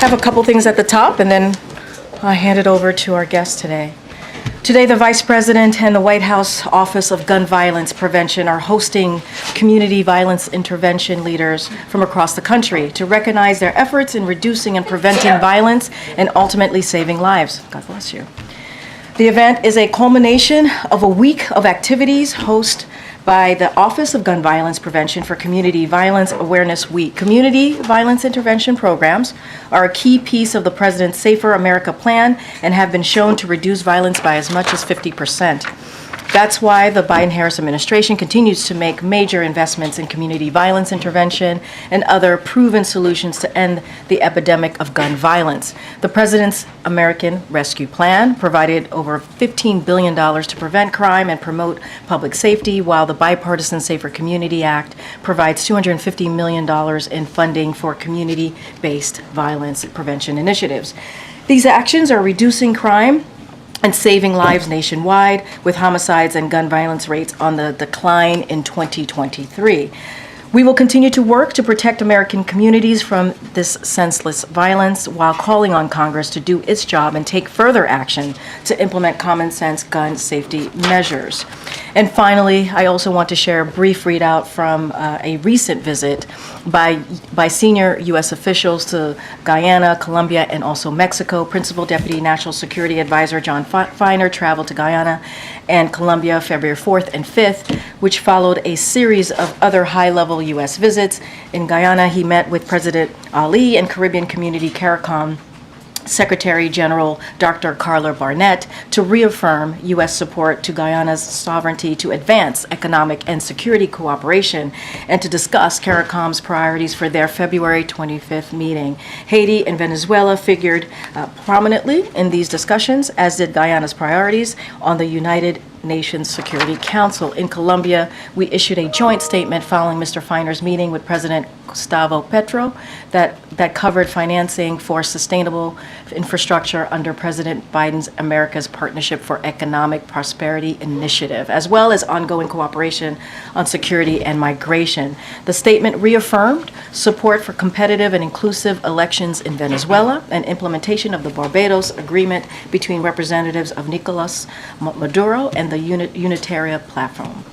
Have a couple things at the top, and then I'll hand it over to our guest today. Today, the Vice President and the White House Office of Gun Violence Prevention are hosting community violence intervention leaders from across the country to recognize their efforts in reducing and preventing violence and ultimately saving lives. God bless you. The event is a culmination of a week of activities hosted by the Office of Gun Violence Prevention for Community Violence Awareness Week. Community violence intervention programs are a key piece of the President's Safer America plan and have been shown to reduce violence by as much as 50%. That's why the Biden-Harris administration continues to make major investments in community violence intervention and other proven solutions to end the epidemic of gun violence. The President's American Rescue Plan provided over $15 billion to prevent crime and promote public safety, while the Bipartisan Safer Community Act provides $250 million in funding for community-based violence prevention initiatives. These actions are reducing crime and saving lives nationwide, with homicides and gun violence rates on the decline in 2023. We will continue to work to protect American communities from this senseless violence while calling on Congress to do its job and take further action to implement common sense gun safety measures. And finally, I also want to share a brief readout from a recent visit by senior U.S. officials to Guyana, Colombia, and also Mexico. Principal Deputy National Security Advisor John Feiner traveled to Guyana and Colombia February 4th and 5th, which followed a series of other high-level U.S. visits. In Guyana, he met with President Ali and Caribbean Community CARICOM Secretary General Dr. Carla Barnett to reaffirm U.S. support to Guyana's sovereignty to advance economic and security cooperation and to discuss CARICOM's priorities for their February 25th meeting. Haiti and Venezuela figured prominently in these discussions, as did Guyana's priorities on the United Nations Security Council. In Colombia, we issued a joint statement following Mr. Feiner's meeting with President Gustavo Petro that covered financing for sustainable infrastructure under President Biden's America's Partnership for Economic Prosperity Initiative, as well as ongoing cooperation on security and migration. The statement reaffirmed support for competitive and inclusive elections in Venezuela and implementation of the Barbados Agreement between representatives of Nicolas Maduro and the Unitaria Platform.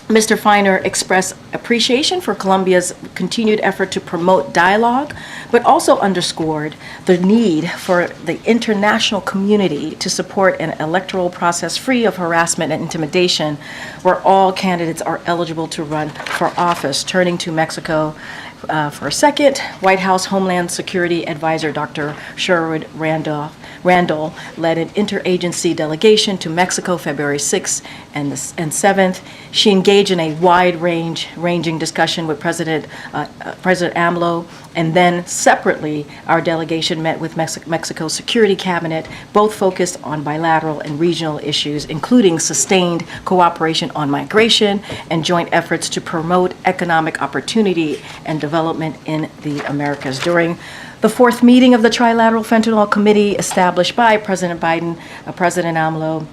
Mr. Feiner expressed appreciation for Colombia's continued effort to promote dialogue, but also underscored the need for the international community to support an electoral process free of harassment and intimidation, where all candidates are eligible to run for office. Turning to Mexico for a second, White House Homeland Security Advisor Dr. Sherwood Randall led an interagency delegation to Mexico February 6th and 7th. She engaged in a wide-ranging discussion with President AMLO, and then separately, our delegation met with Mexico's Security Cabinet, both focused on bilateral and regional issues, including sustained cooperation on migration and joint efforts to promote economic opportunity and development in the Americas. During the fourth meeting of the Trilateral Fentanyl Committee established by President Biden, President AMLO,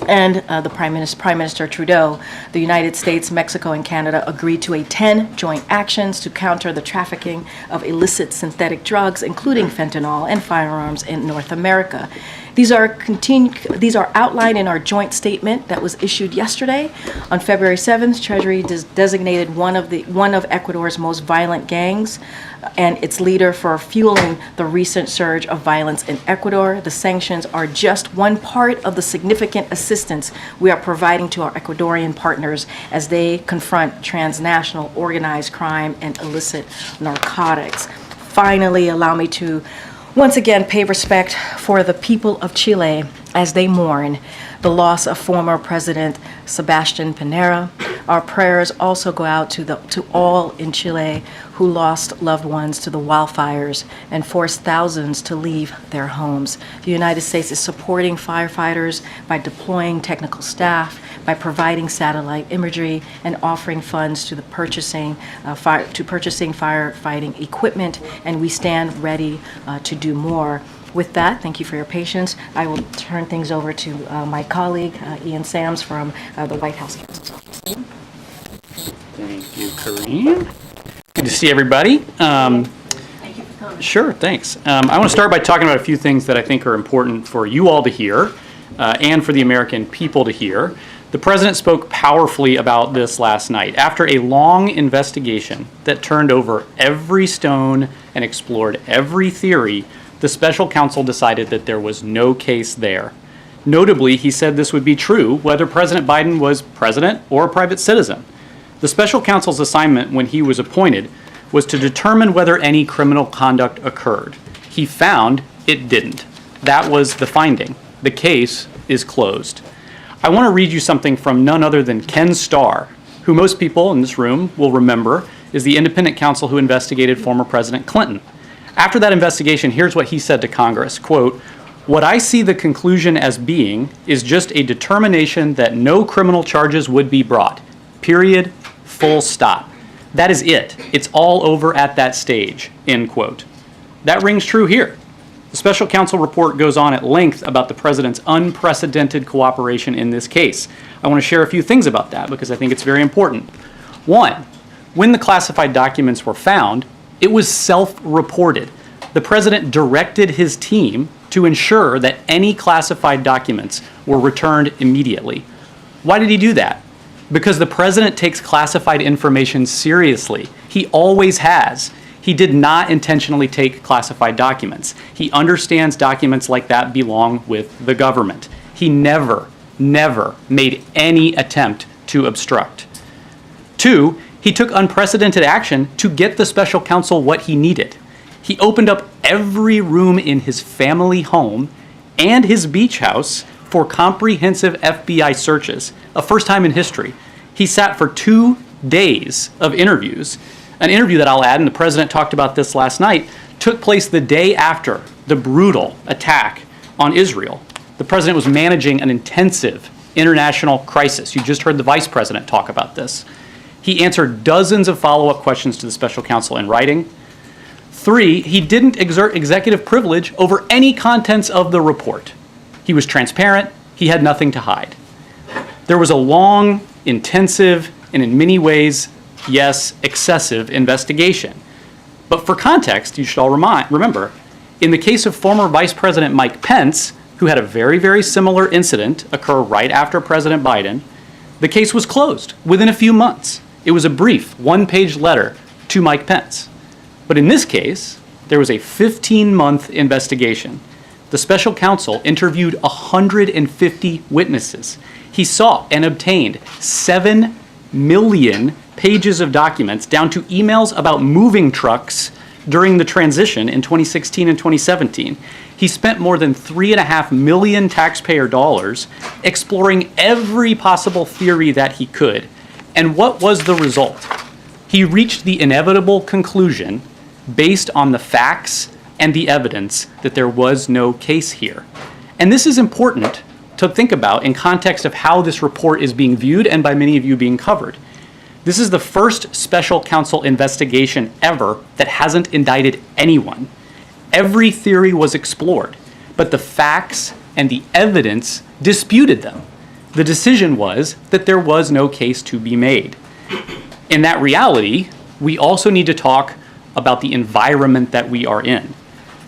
and the Prime Minister Trudeau, the United States, Mexico, and Canada agreed to 10 joint actions to counter the trafficking of illicit synthetic drugs, including fentanyl and firearms in North America. These are outlined in our joint statement that was issued yesterday. On February 7th, Treasury designated one of Ecuador's most violent gangs and its leader for fueling the recent surge of violence in Ecuador. The sanctions are just one part of the significant assistance we are providing to our Ecuadorian partners as they confront transnational organized crime and illicit narcotics. Finally, allow me to once again pay respect for the people of Chile as they mourn the loss of former President Sebastián Piñera. Our prayers also go out to all in Chile who lost loved ones to the wildfires and forced thousands to leave their homes. The United States is supporting firefighters by deploying technical staff, by providing satellite imagery, and offering funds to the purchasing firefighting equipment, and we stand ready to do more. With that, thank you for your patience. I will turn things over to my colleague, Ian Sams from the White House Counsel. Thank you, Karine. Good to see everybody. Thank you for comments. Sure, thanks. I want to start by talking about a few things that I think are important for you all to hear and for the American people to hear. The president spoke powerfully about this last night. After a long investigation that turned over every stone and explored every theory, the special counsel decided that there was no case there. Notably, he said this would be true whether President Biden was president or a private citizen. The special counsel's assignment when he was appointed was to determine whether any criminal conduct occurred. He found it didn't. That was the finding. The case is closed. I want to read you something from none other than Ken Starr, who most people in this room will remember is the independent counsel who investigated former President Clinton. After that investigation, here's what he said to Congress, quote, "What I see the conclusion as being is just a determination that no criminal charges would be brought. Period. Full stop. That is it. It's all over at that stage," end quote. That rings true here. The special counsel report goes on at length about the president's unprecedented cooperation in this case. I want to share a few things about that because I think it's very important. One, when the classified documents were found, it was self-reported. The president directed his team to ensure that any classified documents were returned immediately. Why did he do that? Because the president takes classified information seriously. He always has. He did not intentionally take classified documents. He understands documents like that belong with the government. He never made any attempt to obstruct. Two, he took unprecedented action to get the special counsel what he needed. He opened up every room in his family home and his beach house for comprehensive FBI searches, a first time in history. He sat for 2 days of interviews. An interview that I'll add, and the president talked about this last night, took place the day after the brutal attack on Israel. The president was managing an intensive international crisis. You just heard the vice president talk about this. He answered dozens of follow-up questions to the special counsel in writing. 3, he didn't exert executive privilege over any contents of the report. He was transparent. He had nothing to hide. There was a long, intensive, and in many ways, yes, excessive investigation. But for context, you should all remember, in the case of former Vice President Mike Pence, who had a very, very similar incident occur right after President Biden, the case was closed within a few months. It was a brief, one-page letter to Mike Pence. But in this case, there was a 15-month investigation. The special counsel interviewed 150 witnesses. He sought and obtained 7 million pages of documents down to emails about moving trucks during the transition in 2016 and 2017. He spent more than $3.5 million taxpayer dollars exploring every possible theory that he could. And what was the result? He reached the inevitable conclusion based on the facts and the evidence that there was no case here. And this is important to think about in context of how this report is being viewed and by many of you being covered. This is the first special counsel investigation ever that hasn't indicted anyone. Every theory was explored, but the facts and the evidence disputed them. The decision was that there was no case to be made. In that reality, we also need to talk about the environment that we are in.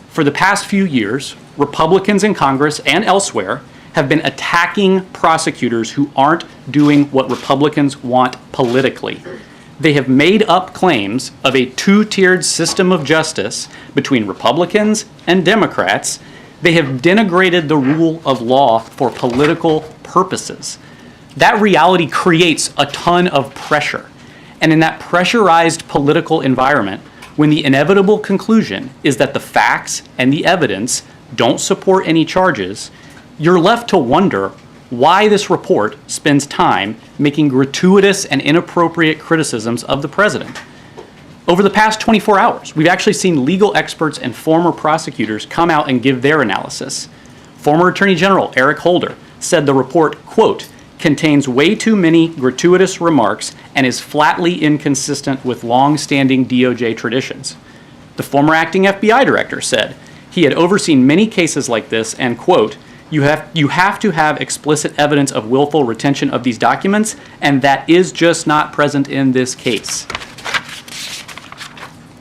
For the past few years, Republicans in Congress and elsewhere have been attacking prosecutors who aren't doing what Republicans want politically. They have made up claims of a two-tiered system of justice between Republicans and Democrats. They have denigrated the rule of law for political purposes. That reality creates a ton of pressure. And in that pressurized political environment, when the inevitable conclusion is that the facts and the evidence don't support any charges, you're left to wonder why this report spends time making gratuitous and inappropriate criticisms of the president. Over the past 24 hours, we've actually seen legal experts and former prosecutors come out and give their analysis. Former Attorney General Eric Holder said the report, quote, contains way too many gratuitous remarks and is flatly inconsistent with long-standing DOJ traditions. The former acting FBI director said he had overseen many cases like this and, quote, you have to have explicit evidence of willful retention of these documents, and that is just not present in this case.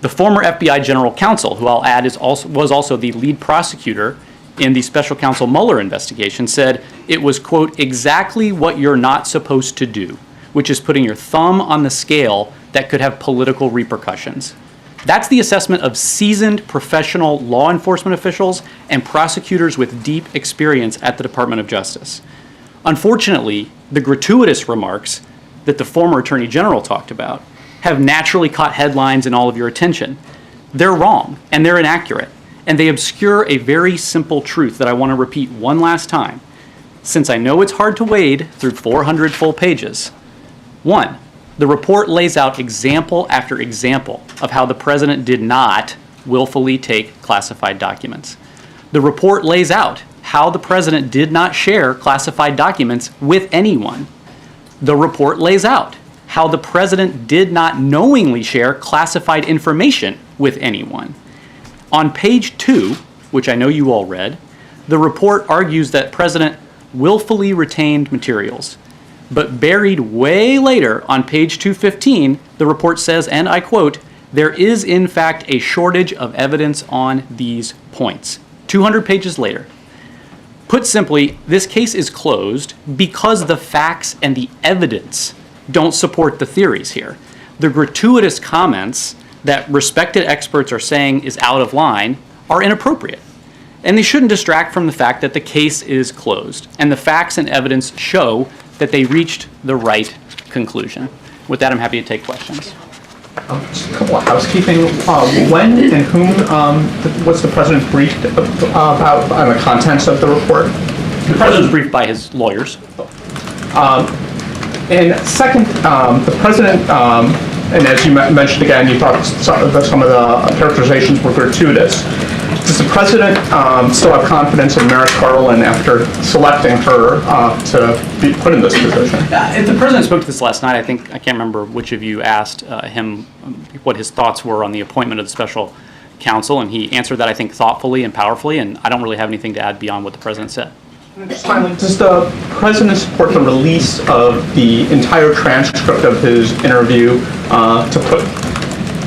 The former FBI General Counsel, who I'll add was also the lead prosecutor in the special counsel Mueller investigation, said it was, quote, exactly what you're not supposed to do, which is putting your thumb on the scale that could have political repercussions. That's the assessment of seasoned professional law enforcement officials and prosecutors with deep experience at the Department of Justice. Unfortunately, the gratuitous remarks that the former Attorney General talked about have naturally caught headlines and all of your attention. They're wrong and they're inaccurate, and they obscure a very simple truth that I want to repeat one last time, since I know it's hard to wade through 400 full pages. 1, the report lays out example after example of how the president did not willfully take classified documents. The report lays out how the president did not share classified documents with anyone. The report lays out how the president did not knowingly share classified information with anyone. On page 2, which I know you all read, the report argues that President willfully retained materials. But buried way later on page 215, the report says, and I quote, there is in fact a shortage of evidence on these points. 200 pages later. Put simply, this case is closed because the facts and the evidence don't support the theories here. The gratuitous comments that respected experts are saying is out of line are inappropriate. And they shouldn't distract from the fact that the case is closed and the facts and evidence show that they reached the right conclusion. With that, I'm happy to take questions. Just a couple of housekeeping. When and whom was the president briefed about on the contents of the report? The president was briefed by his lawyers. And second, the president, and as you mentioned again, you thought some of the characterizations were gratuitous. Does the president still have confidence in Merrick Garland after selecting her to be put in this position? If the president spoke to this last night, I can't remember which of you asked him what his thoughts were on the appointment of the special counsel, and he answered that, I think, thoughtfully and powerfully, and I don't really have anything to add beyond what the president said. Just finally, does the president support the release of the entire transcript of his interview to put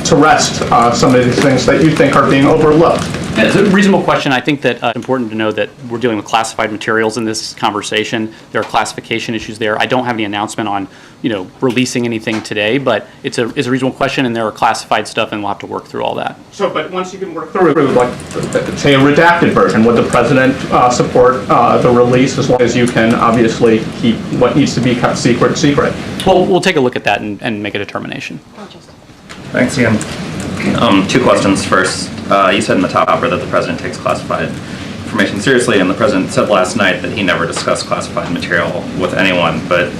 to rest some of these things that you think are being overlooked? Yeah, it's a reasonable question. I think that it's important to know that we're dealing with classified materials in this conversation. There are classification issues there. I don't have any announcement on, releasing anything today, but it's a reasonable question, and there are classified stuff, and we'll have to work through all that. So, but once you can work through, like, say, a redacted version, would the president support the release as long as you can obviously keep what needs to be kept secret? Well, we'll take a look at that and make a determination. Thanks, Ian. 2 questions. First, you said in the topper that the president takes classified information seriously, and the president said last night that he never discussed classified material with anyone, but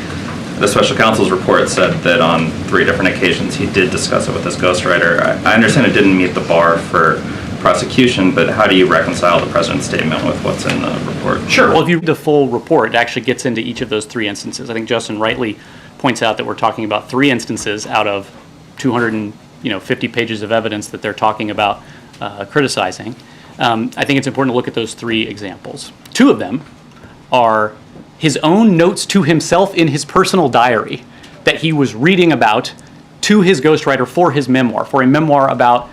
the special counsel's report said that on 3 different occasions he did discuss it with his ghostwriter. I understand it didn't meet the bar for prosecution, but how do you reconcile the president's statement with what's in the report? Sure. Well, if you read the full report, it actually gets into each of those 3 instances. I think Justin rightly points out that we're talking about 3 instances out of 250 pages of evidence that they're talking about criticizing. I think it's important to look at those 3 examples. 2 of them are his own notes to himself in his personal diary that he was reading about to his ghostwriter for his memoir, for a memoir about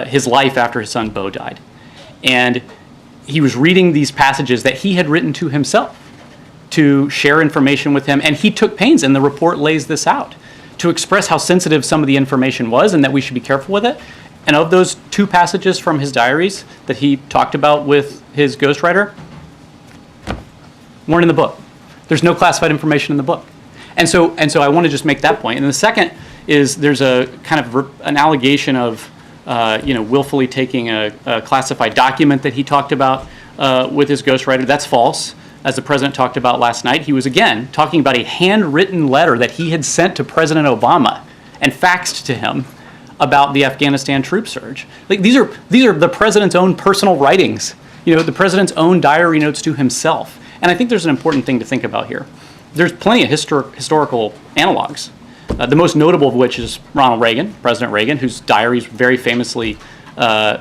his life after his son Beau died. And he was reading these passages that he had written to himself to share information with him, and he took pains, and the report lays this out, to express how sensitive some of the information was and that we should be careful with it. And of those 2 passages from his diaries that he talked about with his ghostwriter, weren't in the book. There's no classified information in the book. And so I want to just make that point. And the second is there's a kind of an allegation of willfully taking a classified document that he talked about with his ghostwriter. That's false. As the president talked about last night, he was again talking about a handwritten letter that he had sent to President Obama and faxed to him about the Afghanistan troop surge. Like these are the president's own personal writings, the president's own diary notes to himself. And I think there's an important thing to think about here. There's plenty of historical analogs. The most notable of which is President Reagan, whose diaries very famously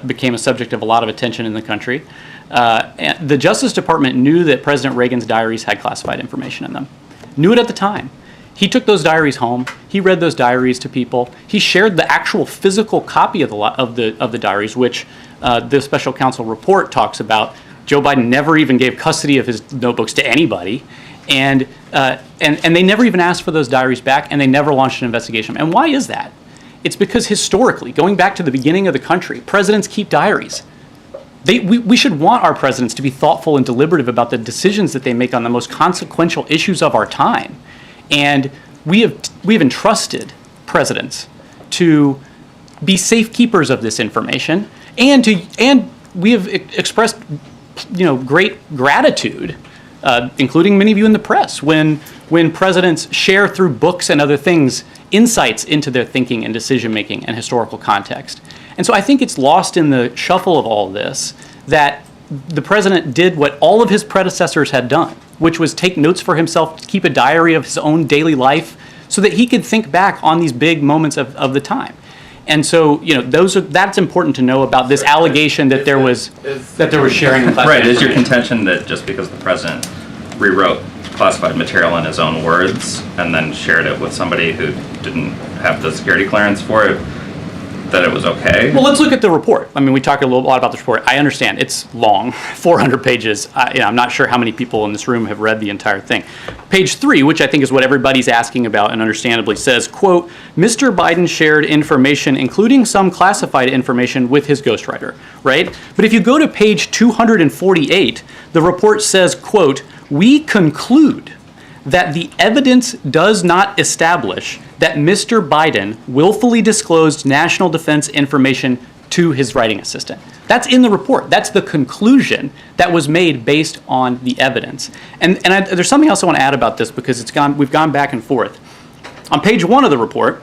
became a subject of a lot of attention in the country. And the Justice Department knew that President Reagan's diaries had classified information in them. Knew it at the time. He took those diaries home. He read those diaries to people. He shared the actual physical copy of the diaries, which the special counsel report talks about. Joe Biden never even gave custody of his notebooks to anybody, and they never even asked for those diaries back, and they never launched an investigation. And why is that? It's because historically, going back to the beginning of the country, presidents keep diaries. We should want our presidents to be thoughtful and deliberative about the decisions that they make on the most consequential issues of our time. And we have entrusted presidents to be safekeepers of this information, and we have expressed, great gratitude, including many of you in the press, when presidents share through books and other things insights into their thinking and decision making and historical context. And so I think it's lost in the shuffle of all of this that the president did what all of his predecessors had done, which was take notes for himself, keep a diary of his own daily life, so that he could think back on these big moments of the time. And so, that's important to know about this allegation that there was sharing of classified Right, is your information. contention that just because the president rewrote classified material in his own words and then shared it with somebody who didn't have the security clearance for it, that it was okay? Well, let's look at the report. I mean, we talked a lot about the report. I understand it's long, 400 pages. I'm not sure how many people in this room have read the entire thing. Page 3, which I think is what everybody's asking about and understandably says, quote, Mr. Biden shared information, including some classified information, with his ghostwriter, right? But if you go to page 248, the report says, quote, we conclude that the evidence does not establish that Mr. Biden willfully disclosed national defense information to his writing assistant. That's in the report. That's the conclusion that was made based on the evidence. And there's something else I want to add about this because we've gone back and forth. On page 1 of the report,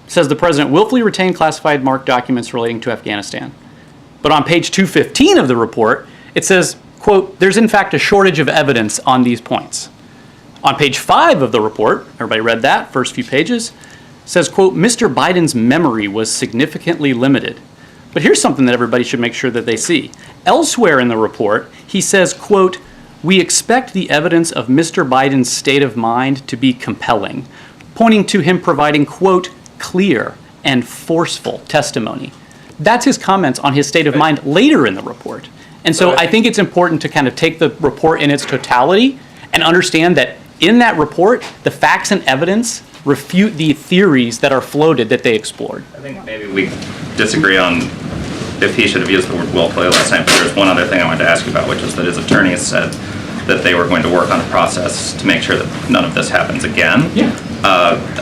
it says the president willfully retained classified marked documents relating to Afghanistan. But on page 215 of the report, it says, quote, there's in fact a shortage of evidence on these points. On page 5 of the report, everybody read that, first few pages, says, quote, Mr. Biden's memory was significantly limited. But here's something that everybody should make sure that they see. Elsewhere in the report, he says, quote, we expect the evidence of Mr. Biden's state of mind to be compelling, pointing to him providing, quote, clear and forceful testimony. That's his comments on his state of mind later in the report. And so I think it's important to kind of take the report in its totality and understand that in that report, the facts and evidence refute the theories that are floated that they explored. I think maybe we disagree on if he should have used the word willfully last night, but there's one other thing I wanted to ask you about, which is that his attorneys said that they were going to work on a process to make sure that none of this happens again. Yeah.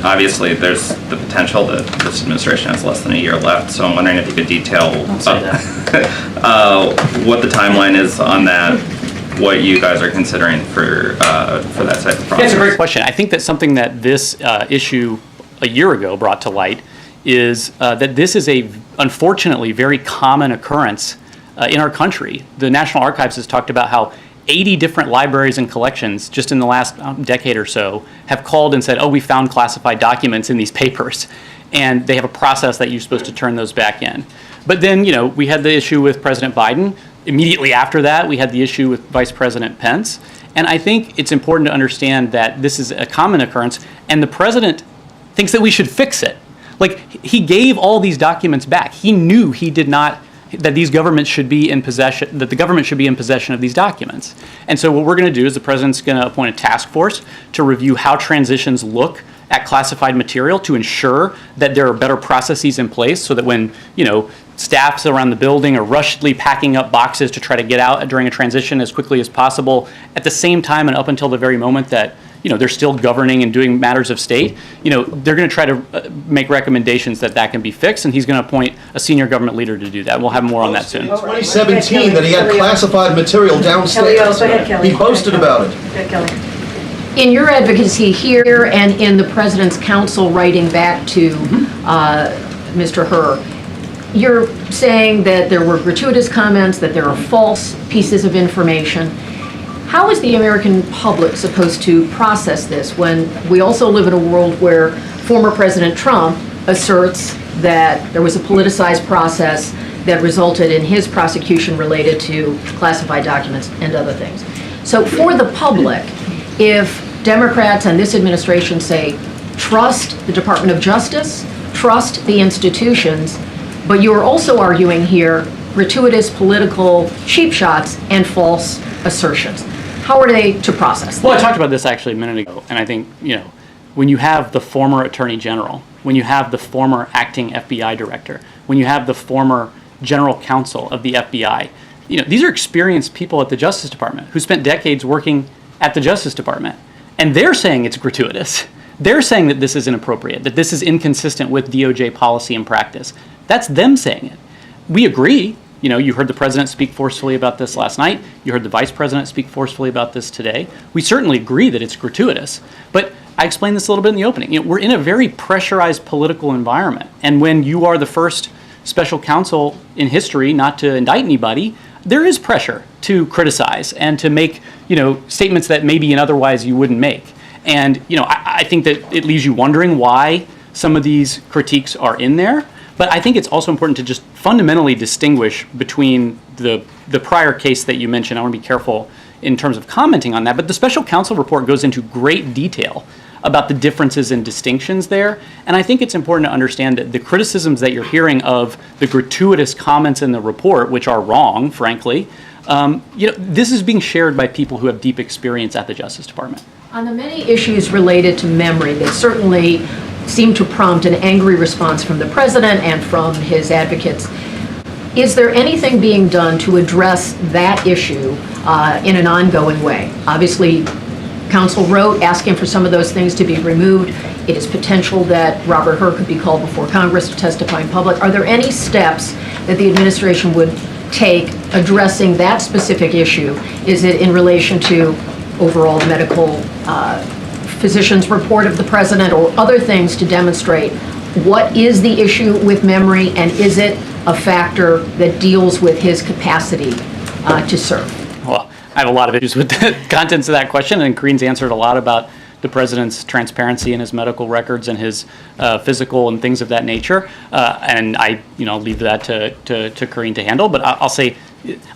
Obviously, there's the potential that this administration has less than a year left, so I'm wondering if you could detail what the timeline is on that, what you guys are considering for that type of process. That's a great question. I think that something that this issue a year ago brought to light is that this is a, unfortunately, very common occurrence in our country. The National Archives has talked about how 80 different libraries and collections just in the last decade or so have called and said, oh, we found classified documents in these papers. And they have a process that you're supposed to turn those back in. But then, we had the issue with President Biden. Immediately after that, we had the issue with Vice President Pence. And I think it's important to understand that this is a common occurrence, and the president thinks that we should fix it. Like, he gave all these documents back. He knew he did not, that these governments should be in possession, that the government should be in possession of these documents. And so what we're going to do is the president's going to appoint a task force to review how transitions look at classified material to ensure that there are better processes in place so that when, staffs around the building are rushedly packing up boxes to try to get out during a transition as quickly as possible, at the same time and up until the very moment that they're still governing and doing matters of state, they're going to try to make recommendations that can be fixed, and he's going to appoint a senior government leader to do that. We'll have more on that soon. In 2017, that he had classified material downstairs. Go ahead, Kelly. He boasted about it. Go ahead, Kelly. In your advocacy here and in the President's counsel writing back to Mr. Herr, you're saying that there were gratuitous comments, that there are false pieces of information. How is the American public supposed to process this when we also live in a world where former President Trump asserts that there was a politicized process that resulted in his prosecution related to classified documents and other things? So for the public, if Democrats and this administration say, trust the Department of Justice, trust the institutions, but you are also arguing here gratuitous political cheap shots and false assertions. How are they to process? Well, I talked about this actually a minute ago, and I think, when you have the former Attorney General, when you have the former acting FBI director, when you have the former general counsel of the FBI, these are experienced people at the Justice Department who spent decades working at the Justice Department, and they're saying it's gratuitous. They're saying that this is inappropriate, that this is inconsistent with DOJ policy and practice. That's them saying it. We agree. You heard the president speak forcefully about this last night. You heard the vice president speak forcefully about this today. We certainly agree that it's gratuitous. But I explained this a little bit in the opening. We're in a very pressurized political environment. And when you are the first special counsel in history not to indict anybody, there is pressure to criticize and to make, statements that maybe otherwise you wouldn't make. And, I think that it leaves you wondering why some of these critiques are in there. But I think it's also important to just fundamentally distinguish between the prior case that you mentioned. I want to be careful in terms of commenting on that. But the special counsel report goes into great detail about the differences and distinctions there. And I think it's important to understand that the criticisms that you're hearing of the gratuitous comments in the report, which are wrong, frankly, this is being shared by people who have deep experience at the Justice Department. On the many issues related to memory, they certainly seem to prompt an angry response from the president and from his advocates. Is there anything being done to address that issue in an ongoing way? Obviously, Counsel wrote asking for some of those things to be removed. It is potential that Robert Hur could be called before Congress to testify in public. Are there any steps that the administration would take addressing that specific issue? Is it in relation to overall medical physician's report of the president or other things to demonstrate what is the issue with memory, and is it a factor that deals with his capacity to serve? Well, I have a lot of issues with the contents of that question, and Karine's answered a lot about the president's transparency in his medical records and his physical and things of that nature. And I, leave that to Karine to handle. But I'll say,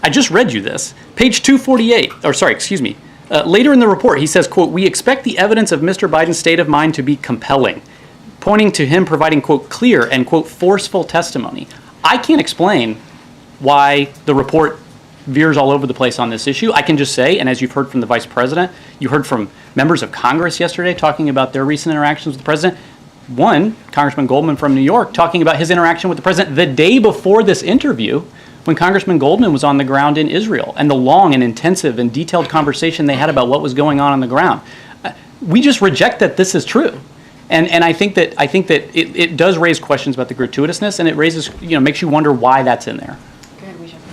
I just read you this. Page 248, later in the report, he says, quote, "We expect the evidence of Mr. Biden's state of mind to be compelling," pointing to him providing, quote, "clear and, quote, forceful testimony." I can't explain why the report veers all over the place on this issue. I can just say, and as you've heard from the vice president, you heard from members of Congress yesterday talking about their recent interactions with the president. One, Congressman Goldman from New York, talking about his interaction with the president the day before this interview, when Congressman Goldman was on the ground in Israel, and the long and intensive and detailed conversation they had about what was going on the ground. We just reject that this is true. And I think that it does raise questions about the gratuitousness, and it raises, makes you wonder why that's in there.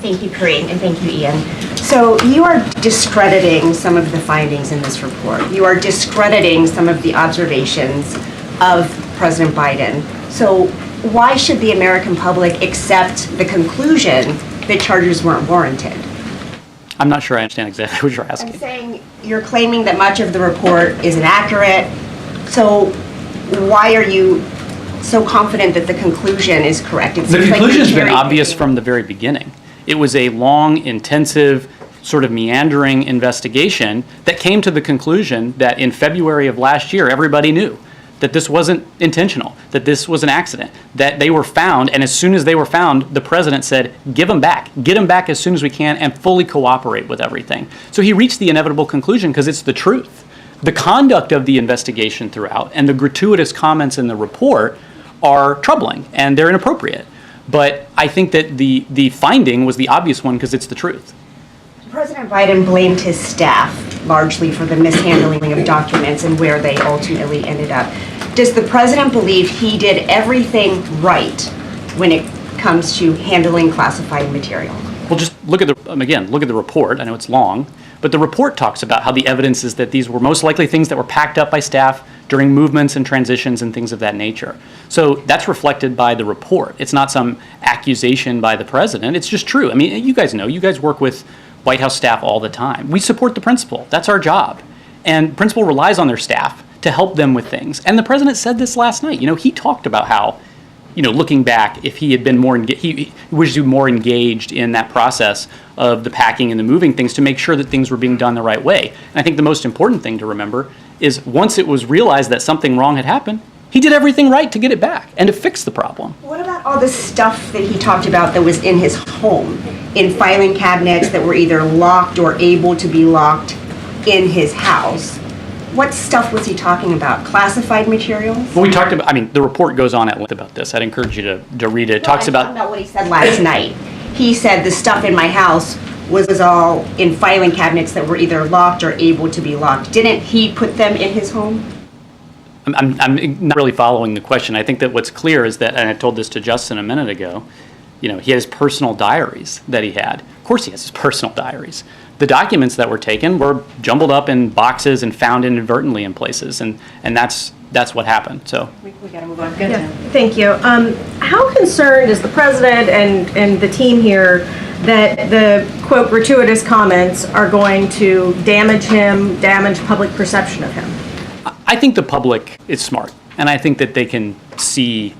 Thank you, Karine, and thank you, Ian. So you are discrediting some of the findings in this report. You are discrediting some of the observations of President Biden. So why should the American public accept the conclusion that charges weren't warranted? I'm not sure I understand exactly what you're asking. I'm saying you're claiming that much of the report is inaccurate. So why are you so confident that the conclusion is correct? The conclusion has been obvious from the very beginning. It was a long, intensive, sort of meandering investigation that came to the conclusion that in February of last year, everybody knew that this wasn't intentional, that this was an accident, that they were found, and as soon as they were found, the president said, give them back, get them back as soon as we can, and fully cooperate with everything. So he reached the inevitable conclusion because it's the truth. The conduct of the investigation throughout and the gratuitous comments in the report are troubling, and they're inappropriate. But I think that the finding was the obvious one because it's the truth. President Biden blamed his staff largely for the mishandling of documents and where they ultimately ended up. Does the president believe he did everything right when it comes to handling classified material? Well, just look at the report. I know it's long, but the report talks about how the evidence is that these were most likely things that were packed up by staff during movements and transitions and things of that nature. So that's reflected by the report. It's not some accusation by the president. It's just true. I mean, you guys know, you guys work with White House staff all the time. We support the principal. That's our job. And the principal relies on their staff to help them with things. And the president said this last night. He talked about how, looking back, if he had been more, he was more engaged in that process of the packing and the moving things to make sure that things were being done the right way. And I think the most important thing to remember is once it was realized that something wrong had happened, he did everything right to get it back and to fix the problem. What about all the stuff that he talked about that was in his home, in filing cabinets that were either locked or able to be locked in his house? What stuff was he talking about? Classified materials? Well, we talked about, the report goes on at length about this. I'd encourage you to read it. It talks I'm talking about what he said last night. He said the stuff in my house was all in filing cabinets that were either locked or able to be locked. Didn't he put them in his home? I'm not really following the question. I think that what's clear is that, and I told this to Justin a minute ago, he had his personal diaries that he had. Of course he has his personal diaries. The documents that were taken were jumbled up in boxes and found inadvertently in places, and that's what happened. So We got to move on. Good. Thank you. How concerned is the president and the team here that the, quote, gratuitous comments are going to damage him, damage public perception of him? I think the public is smart, and I think that they can see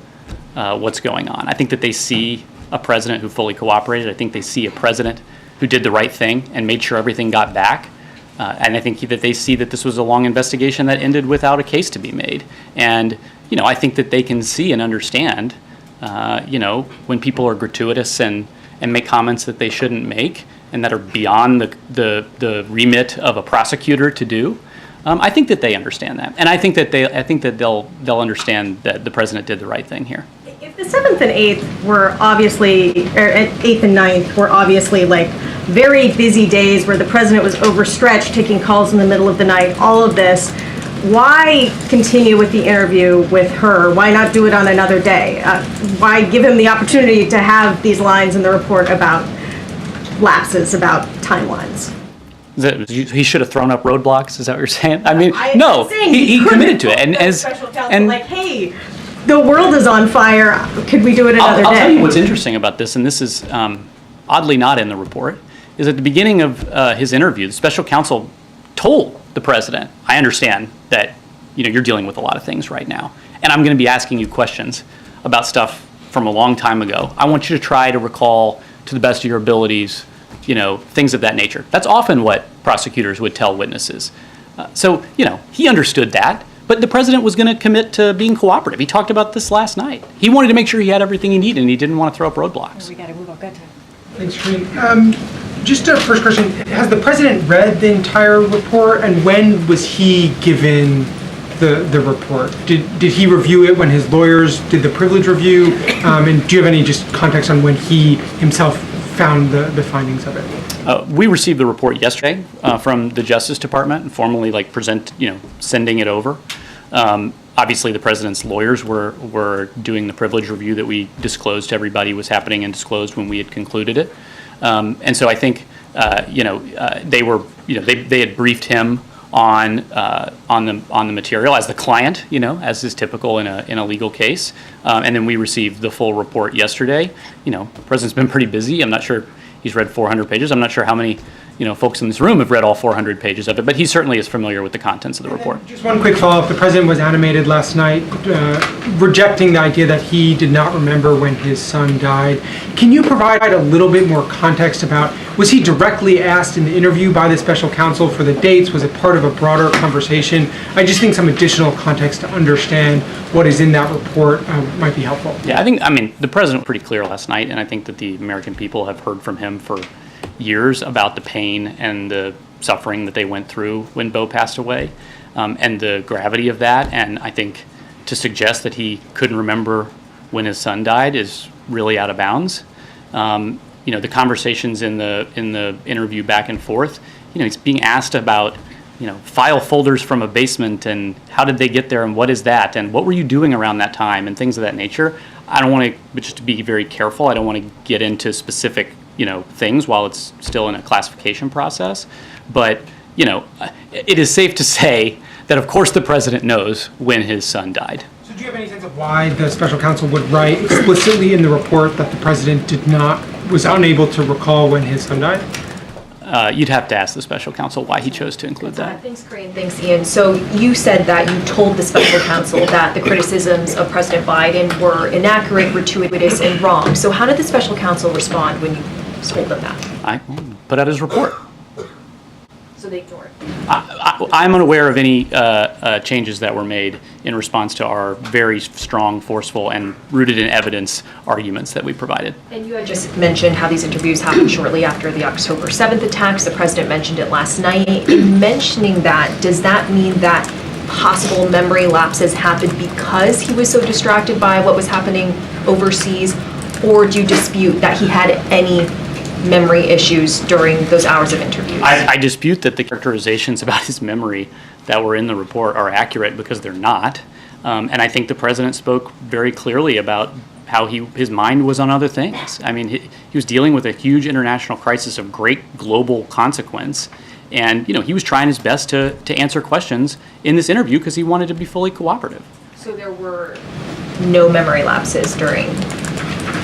what's going on. I think that they see a president who fully cooperated. I think they see a president who did the right thing and made sure everything got back. And I think that they see that this was a long investigation that ended without a case to be made. And, I think that they can see and understand, when people are gratuitous and make comments that they shouldn't make and that are beyond the remit of a prosecutor to do. I think that they understand that. And I think that they'll understand that the president did the right thing here. If the 7th and 8th were obviously, or 8th and 9th were obviously like very busy days where the president was overstretched, taking calls in the middle of the night, all of this, why continue with the interview with her? Why not do it on another day? Why give him the opportunity to have these lines in the report about lapses, about timelines? He should have thrown up roadblocks. Is that what you're saying? I'm saying he committed to it, and as special counsel, and like, hey, the world is on fire. Could we do it another I'll day? tell you what's interesting about this, and this is oddly not in the report, is at the beginning of his interview, the special counsel told the president, I understand that you're dealing with a lot of things right now, and I'm going to be asking you questions about stuff from a long time ago. I want you to try to recall to the best of your abilities, things of that nature. That's often what prosecutors would tell witnesses. So he understood that. But the president was going to commit to being cooperative. He talked about this last night. He wanted to make sure he had everything he needed, and he didn't want to throw up roadblocks. We got to move on. Good. Thanks, Karine. Just a first question. Has the president read the entire report, and when was he given the report? Did he review it when his lawyers did the privilege review? And do you have any just context on when he himself found the findings of it? We received the report yesterday from the Justice Department and formally sending it over. Obviously, the president's lawyers were doing the privilege review that we disclosed to everybody was happening and disclosed when we had concluded it. And so I think they had briefed him on the material as the client, as is typical in a legal case. And then we received the full report yesterday. The president's been pretty busy. I'm not sure he's read 400 pages. I'm not sure how many folks in this room have read all 400 pages of it, but he certainly is familiar with the contents of the report. Just one quick follow-up. The president was animated last night, rejecting the idea that he did not remember when his son died. Can you provide a little bit more context about, was he directly asked in the interview by the special counsel for the dates? Was it part of a broader conversation? I just think some additional context to understand what is in that report might be helpful. Yeah, the president was pretty clear last night, and I think that the American people have heard from him for years about the pain and the suffering that they went through when Bo passed away, and the gravity of that. And I think to suggest that he couldn't remember when his son died is really out of bounds. The conversations in the interview back and forth, he's being asked about, file folders from a basement and how did they get there and what is that and what were you doing around that time and things of that nature. I don't want to, just to be very careful, I don't want to get into specific things while it's still in a classification process. But, it is safe to say that, of course, the president knows when his son died. So do you have any sense of why the special counsel would write explicitly in the report that the president was unable to recall when his son died? you'd have to ask the special counsel why he chose to include that. Thanks, Karine. Thanks, Ian. So you said that you told the special counsel that the criticisms of President Biden were inaccurate, gratuitous, and wrong. So how did the special counsel respond when you told them that? I put out his report. So they ignored. I'm unaware of any changes that were made in response to our very strong, forceful, and rooted in evidence arguments that we provided. And you had just mentioned how these interviews happened shortly after the October 7th attacks. The president mentioned it last night. In mentioning that, does that mean that possible memory lapses happened because he was so distracted by what was happening overseas? Or do you dispute that he had any memory issues during those hours of interviews? I dispute that the characterizations about his memory that were in the report are accurate because they're not. And I think the president spoke very clearly about how his mind was on other things. I mean, he was dealing with a huge international crisis of great global consequence. And, he was trying his best to answer questions in this interview because he wanted to be fully cooperative. So there were no memory lapses during...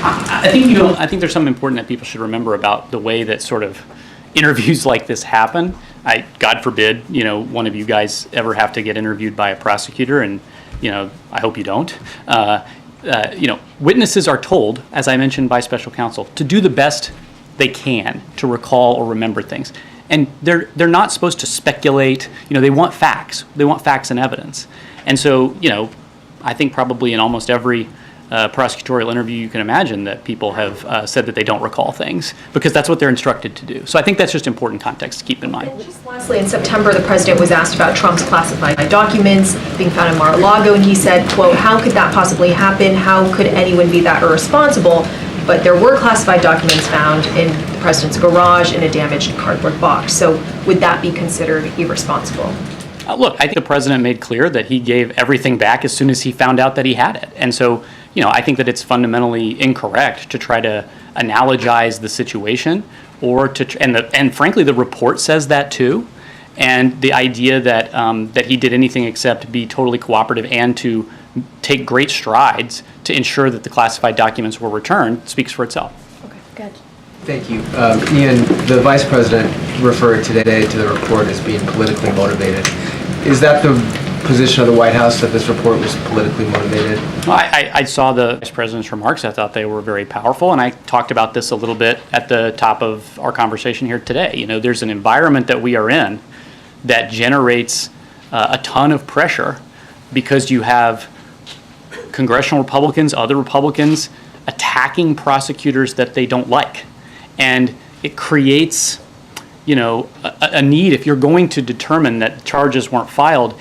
I think there's something important that people should remember about the way that sort of interviews like this happen. God forbid, one of you guys ever have to get interviewed by a prosecutor, and I hope you don't. Witnesses are told, as I mentioned by special counsel, to do the best they can to recall or remember things, and they're not supposed to speculate. They want facts. They want facts and evidence, and so I think probably in almost every prosecutorial interview you can imagine that people have said that they don't recall things because that's what they're instructed to do. So I think that's just important context to keep in mind. And just lastly, in September, the president was asked about Trump's classified documents being found in Mar-a-Lago, and he said, quote, "How could that possibly happen? How could anyone be that irresponsible?" But there were classified documents found in the president's garage in a damaged cardboard box. So would that be considered irresponsible? Look, I think the president made clear that he gave everything back as soon as he found out that he had it. And so, I think that it's fundamentally incorrect to try to analogize the situation or and frankly, the report says that too. And the idea that that he did anything except be totally cooperative and to take great strides to ensure that the classified documents were returned speaks for itself. Okay, good. Thank you. Ian, the Vice President referred today to the report as being politically motivated. Is that the position of the White House, that this report was politically motivated? Well, I saw the Vice President's remarks. I thought they were very powerful, and I talked about this a little bit at the top of our conversation here today. There's an environment that we are in that generates a ton of pressure because you have congressional Republicans, other Republicans attacking prosecutors that they don't like. And it creates, a need. If you're going to determine that charges weren't filed,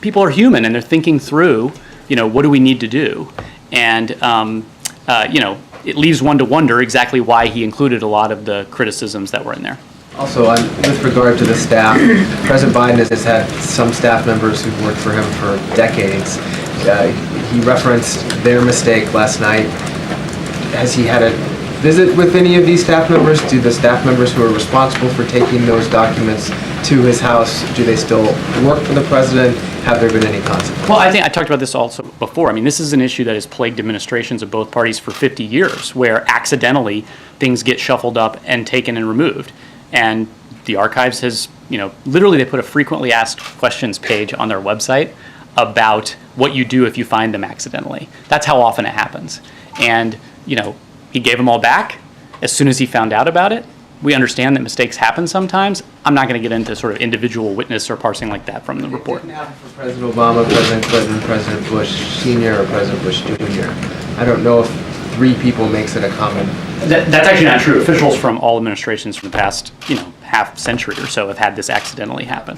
people are human and they're thinking through, what do we need to do? And, it leaves one to wonder exactly why he included a lot of the criticisms that were in there. Also, with regard to the staff, President Biden has had some staff members who've worked for him for decades. He referenced their mistake last night. Has he had a visit with any of these staff members? Do the staff members who are responsible for taking those documents to his house, do they still work for the president? Have there been any consequences? Well, I think I talked about this also before. I mean, this is an issue that has plagued administrations of both parties for 50 years, where accidentally things get shuffled up and taken and removed. And the archives has, literally they put a frequently asked questions page on their website about what you do if you find them accidentally. That's how often it happens. And, he gave them all back as soon as he found out about it. We understand that mistakes happen sometimes. I'm not going to get into sort of individual witness or parsing like that from the report. It didn't happen for President Obama, President Clinton, President Bush Sr., or President Bush Jr. I don't know if 3 people makes it a common. That's actually not true. Officials from all administrations from the past, half century or so have had this accidentally happen.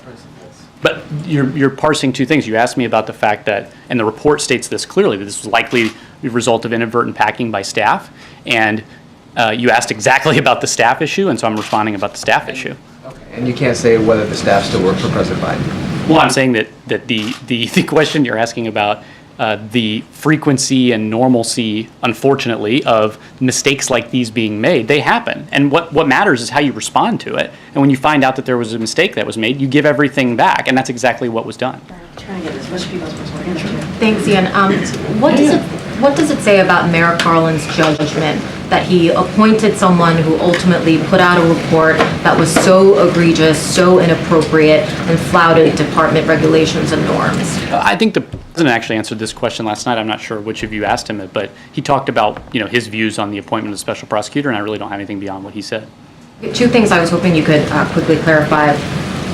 But you're parsing 2 things. You asked me about the fact that, and the report states this clearly, that this was likely the result of inadvertent packing by staff. And you asked exactly about the staff issue, and so I'm responding about the staff issue. Okay. And you can't say whether the staff still work for President Biden? Well, I'm saying that the question you're asking about the frequency and normalcy, unfortunately, of mistakes like these being made, they happen. And what matters is how you respond to it. And when you find out that there was a mistake that was made, you give everything back, and that's exactly what was done. Thanks, Ian. What does it say about Merrick Garland's judgment that he appointed someone who ultimately put out a report that was so egregious, so inappropriate, and flouted department regulations and norms? I think the president actually answered this question last night. I'm not sure which of you asked him it, but he talked about, his views on the appointment of the special prosecutor, and I really don't have anything beyond what he said. Two things I was hoping you could quickly clarify.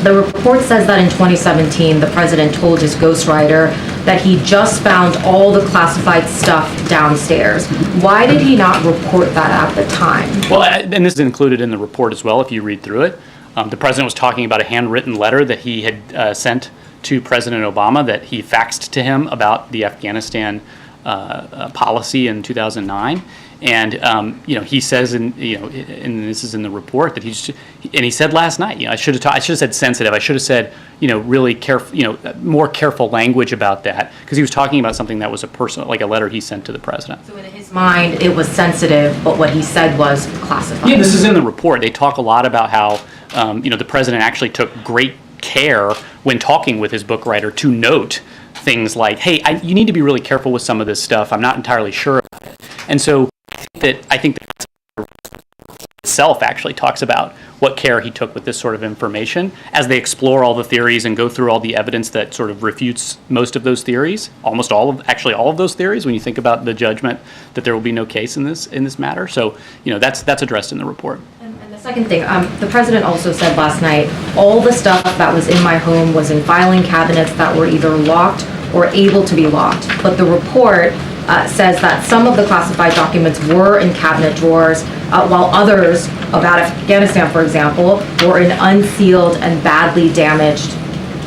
The report says that in 2017, the president told his ghostwriter that he just found all the classified stuff downstairs. Why did he not report that at the time? Well, and this is included in the report as well, if you read through it. The president was talking about a handwritten letter that he had sent to President Obama that he faxed to him about the Afghanistan policy in 2009. And he says, and this is in the report, that he said last night, I should have said sensitive. I should have said, really careful, more careful language about that, because he was talking about something that was a personal, like a letter he sent to the president. So in his mind, it was sensitive, but what he said was classified. Yeah, this is in the report. They talk a lot about how, the president actually took great care when talking with his book writer to note things like, hey, you need to be really careful with some of this stuff. I'm not entirely sure about it. And so I think that itself actually talks about what care he took with this sort of information as they explore all the theories and go through all the evidence that sort of refutes most of those theories, almost all of those theories, when you think about the judgment that there will be no case in this matter. So, that's addressed in the report. And the second thing, the president also said last night, all the stuff that was in my home was in filing cabinets that were either locked or able to be locked. But the report says that some of the classified documents were in cabinet drawers, while others, about Afghanistan, for example, were in unsealed and badly damaged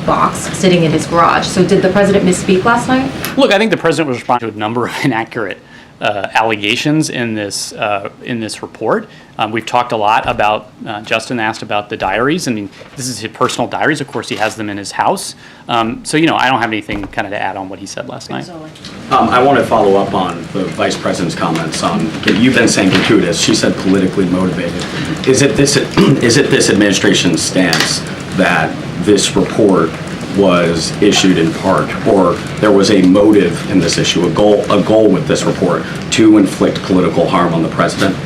box sitting in his garage. So did the president misspeak last night? Look, I think the president was responding to a number of inaccurate allegations in this report. We've talked a lot about, Justin asked about the diaries. I mean, this is his personal diaries. Of course, he has them in his house. So, I don't have anything kind of to add on what he said last night. I want to follow up on the vice president's comments on, you've been saying gratuitous, she said politically motivated. Is it this administration's stance that this report was issued in part, or there was a motive in this issue, a goal with this report to inflict political harm on the president?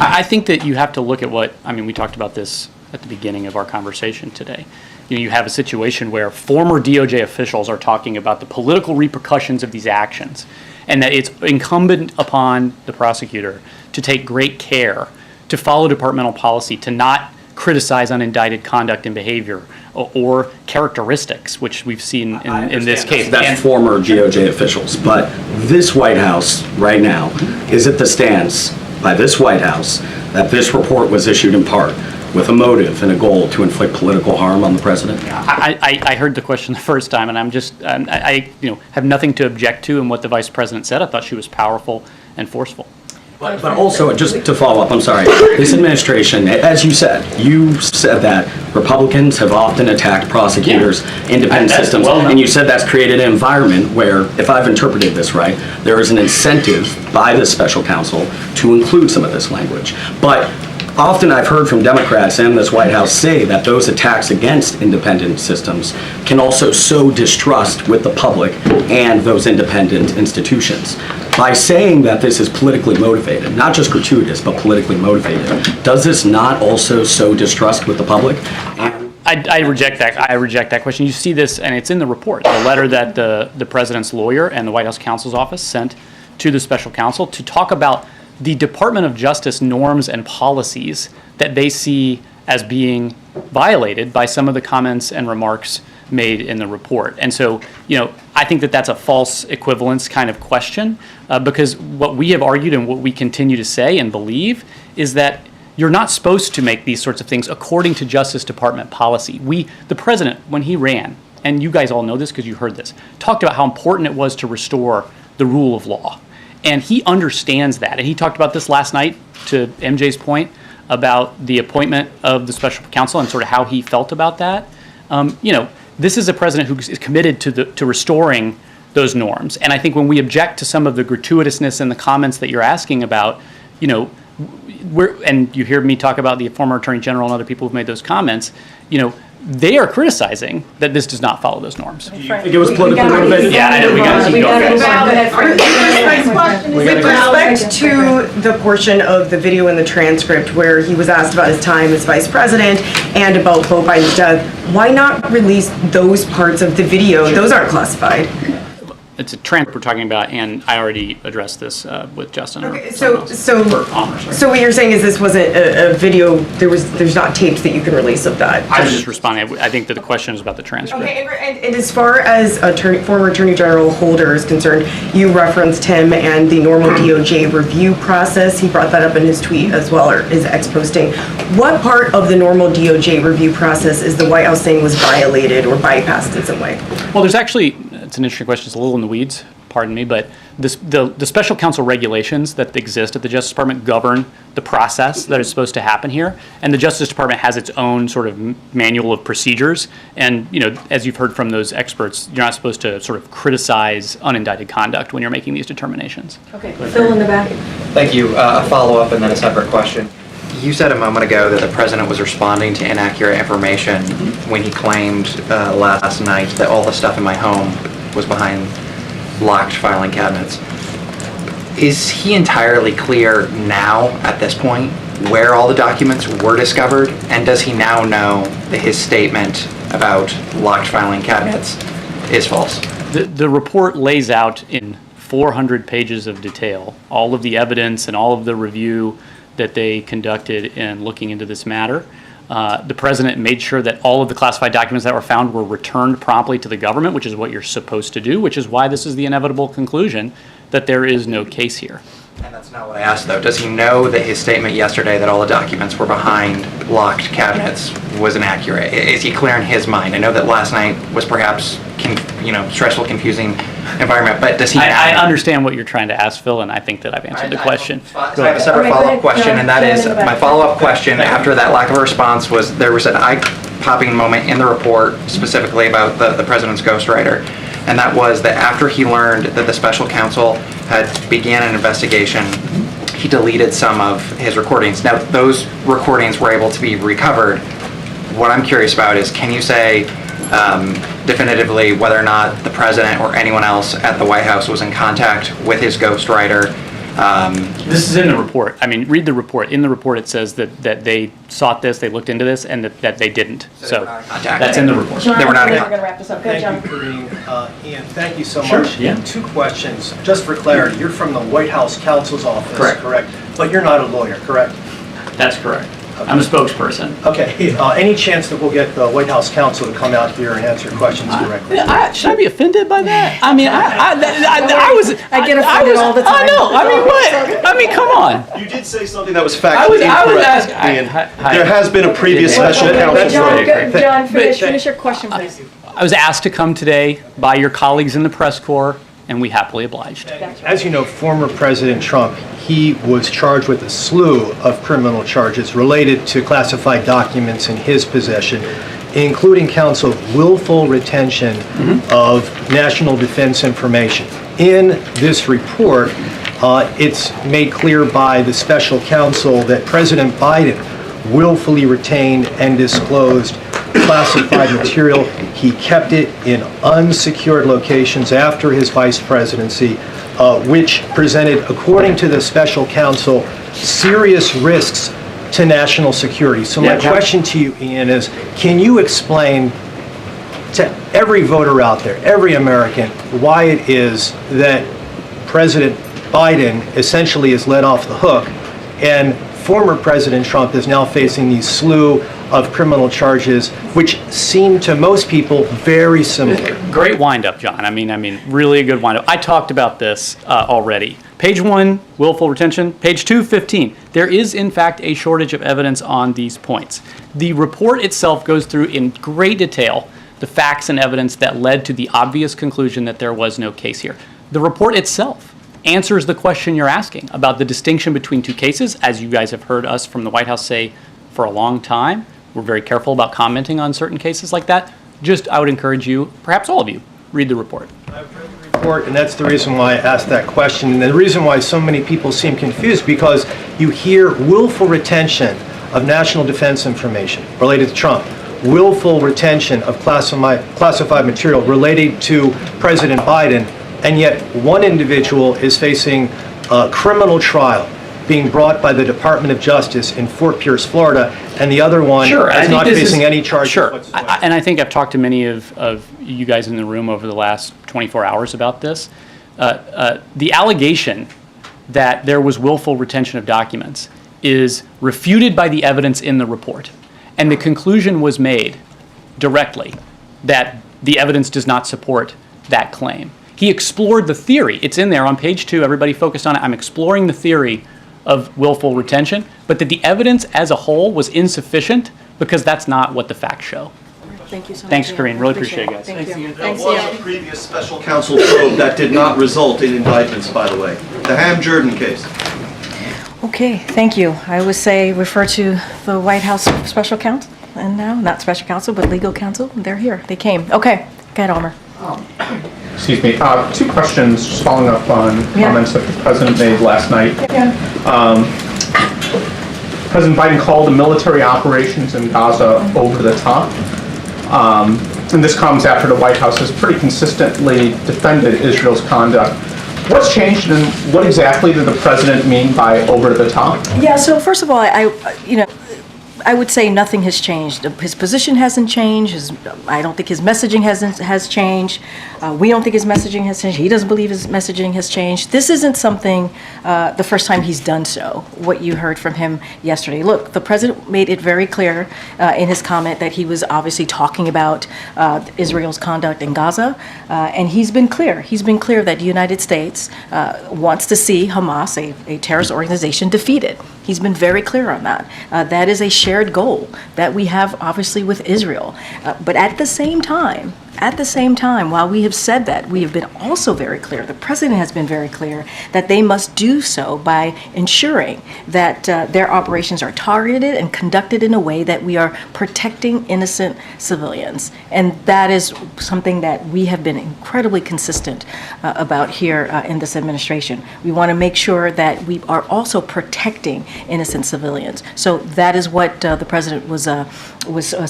I think that you have to look at we talked about this at the beginning of our conversation today. You have a situation where former DOJ officials are talking about the political repercussions of these actions, and that it's incumbent upon the prosecutor to take great care to follow departmental policy, to not criticize unindicted conduct and behavior or characteristics, which we've seen in this case. That's former DOJ officials. But this White House right now, is it the stance by this White House that this report was issued in part with a motive and a goal to inflict political harm on the president? I heard the question the first time, and I have nothing to object to in what the vice president said. I thought she was powerful and forceful. But also, just to follow up, I'm sorry, this administration, as you said that Republicans have often attacked prosecutors, independent systems, and you said that's created an environment where, if I've interpreted this right, there is an incentive by the special counsel to include some of this language. But often I've heard from Democrats and this White House say that those attacks against independent systems can also sow distrust with the public and those independent institutions. By saying that this is politically motivated, not just gratuitous, but politically motivated, does this not also sow distrust with the public? I reject that. I reject that question. You see this, and it's in the report, the letter that the president's lawyer and the White House counsel's office sent to the special counsel to talk about the Department of Justice norms and policies that they see as being violated by some of the comments and remarks made in the report. And so, I think that that's a false equivalence kind of question, because what we have argued and what we continue to say and believe is that you're not supposed to make these sorts of things according to Justice Department policy. The president, when he ran, and you guys all know this because you heard this, talked about how important it was to restore the rule of law. And he understands that. And he talked about this last night, to MJ's point, about the appointment of the special counsel and sort of how he felt about that. This is a president who is committed to restoring those norms. And I think when we object to some of the gratuitousness in the comments that you're asking about, and you hear me talk about the former Attorney General and other people who've made those comments, they are criticizing that this does not follow those norms. It was politically motivated. Yeah, I know, we gotta keep going. With respect to the portion of the video and the transcript where he was asked about his time as vice president and about Beau Biden's death, why not release those parts of the video? Those aren't classified. It's a transcript we're talking about, and I already addressed this with Justin. Okay, so what you're saying is this wasn't a video, there's not tapes that you can release of that? I was just responding. I think that the question is about the transcript. Okay, and as far as former Attorney General Holder is concerned, you referenced him and the normal DOJ review process. He brought that up in his tweet as well, or his ex-posting. What part of the normal DOJ review process is the White House saying was violated or bypassed in some way? Well, there's actually, it's an interesting question. It's a little in the weeds, pardon me, but the special counsel regulations that exist at the Justice Department govern the process that is supposed to happen here. And the Justice Department has its own sort of manual of procedures. And, you know, as you've heard from those experts, you're not supposed to sort of criticize unindicted conduct when you're making these determinations. Okay, Phil in the back. Thank you. A follow-up and then a separate question. You said a moment ago that the president was responding to inaccurate information when he claimed last night that all the stuff in my home was behind locked filing cabinets. Is he entirely clear now, at this point, where all the documents were discovered? And does he now know that his statement about locked filing cabinets is false? The report lays out in 400 pages of detail all of the evidence and all of the review that they conducted in looking into this matter. The president made sure that all of the classified documents that were found were returned promptly to the government, which is what you're supposed to do, which is why this is the inevitable conclusion that there is no case here. And that's not what I asked, though. Does he know that his statement yesterday that all the documents were behind locked cabinets was inaccurate? Is he clear in his mind? I know that last night was perhaps, stressful, confusing environment, but does he I understand what you're trying to ask, Phil, and I think that I've answered the question. I have a separate follow-up question, and that is, my follow-up question after that lack of a response was, there was an eye-popping moment in the report specifically about the president's ghostwriter, and that was that after he learned that the special counsel had began an investigation, he deleted some of his recordings. Now, those recordings were able to be recovered. What I'm curious about is, can you say definitively whether or not the president or anyone else at the White House was in contact with his ghostwriter? This is in the report. I mean, read the report. In the report, it says that they sought this, they looked into this, and that they didn't. So that's in the report. John, They were not in we're going to wrap this up. Go, John. Thank you, Karine. Ian, thank you so Sure, much. yeah. Two questions, just for clarity. You're from the White House counsel's office, Correct. But you're not a lawyer, correct? That's correct. I'm a spokesperson. Okay. Any chance that we'll get the White House counsel to come out here and answer questions directly? Should I be offended by that? I mean, I get offended all the time. I know. I mean, what? I mean, come on. You did say something that was factually I was incorrect, asking. Ian. There has been a previous special counsel. John, finish your question, please. I was asked to come today by your colleagues in the press corps, and we happily obliged. As you know, former President Trump, he was charged with a slew of criminal charges related to classified documents in his possession, including counts of willful retention of national defense information. In this report, it's made clear by the special counsel that President Biden willfully retained and disclosed classified material. He kept it in unsecured locations after his vice presidency, which presented, according to the special counsel, serious risks to national security. So my question to you, Ian, is can you explain to every voter out there, every American, why it is that President Biden essentially is let off the hook and former President Trump is now facing these slew of criminal charges, which seem to most people very similar? Great wind-up, John. I mean, really a good wind-up. I talked about this already. Page 1, willful retention. Page 2, 15. There is, in fact, a shortage of evidence on these points. The report itself goes through in great detail the facts and evidence that led to the obvious conclusion that there was no case here. The report itself answers the question you're asking about the distinction between two cases, as you guys have heard us from the White House say for a long time. We're very careful about commenting on certain cases like that. I would encourage you, perhaps all of you, read the report. I've read the report, and that's the reason why I asked that question. And the reason why so many people seem confused, because you hear willful retention of national defense information related to Trump, willful retention of classified material relating to President Biden, and yet one individual is facing a criminal trial being brought by the Department of Justice in Fort Pierce, Florida, and the other one is not facing any charges whatsoever. And I think I've talked to many of you guys in the room over the last 24 hours about this. The allegation that there was willful retention of documents is refuted by the evidence in the report. And the conclusion was made directly that the evidence does not support that claim. He explored the theory. It's in there on page 2. Everybody focused on it. I'm exploring the theory of willful retention, but that the evidence as a whole was insufficient because that's not what the facts show. Thank you so much. Thanks, Karine. Really appreciate it, guys. Thank you. There was a previous special counsel probe that did not result in indictments, by the way. The Ham-Jordan case. Okay, thank you. I would say refer to the White House special counsel, and now, not special counsel, but legal counsel. They're here. They came. Okay, go ahead, Almer. Excuse me, 2 questions, just following up on comments that the President made last night. President Biden called the military operations in Gaza over the top. And this comes after the White House has pretty consistently defended Israel's conduct. What's changed, and what exactly did the President mean by over the top? Yeah, so first of all, I would say nothing has changed. His position hasn't changed. I don't think his messaging has changed. We don't think his messaging has changed. He doesn't believe his messaging has changed. This isn't something, the first time he's done so, what you heard from him yesterday. Look, the President made it very clear in his comment that he was obviously talking about Israel's conduct in Gaza, and he's been clear. He's been clear that the United States wants to see Hamas, a terrorist organization, defeated. He's been very clear on that. That is a shared goal that we have, obviously, with Israel. But at the same time, while we have said that, we have been also very clear, the President has been very clear, that they must do so by ensuring that their operations are targeted and conducted in a way that we are protecting innocent civilians. And that is something that we have been incredibly consistent about here in this administration. We want to make sure that we are also protecting innocent civilians. So that is what the President was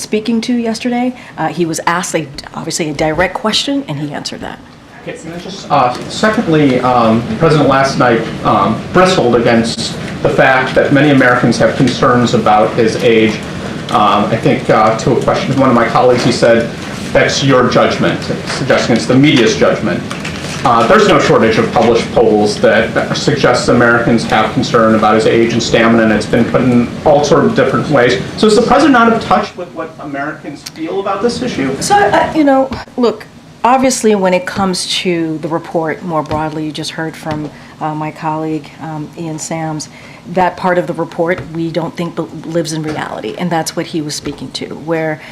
speaking to yesterday. He was asked, obviously, a direct question, and he answered that. Okay, and then just secondly, the President last night bristled against the fact that many Americans have concerns about his age. I think to a question from one of my colleagues, he said, that's your judgment, suggesting it's the media's judgment. There's no shortage of published polls that suggest Americans have concern about his age and stamina, and it's been put in all sorts of different ways. So is the President not in touch with what Americans feel about this issue? So, look, obviously when it comes to the report more broadly, you just heard from my colleague, Ian Sams, that part of the report we don't think lives in reality, and that's what he was speaking to, where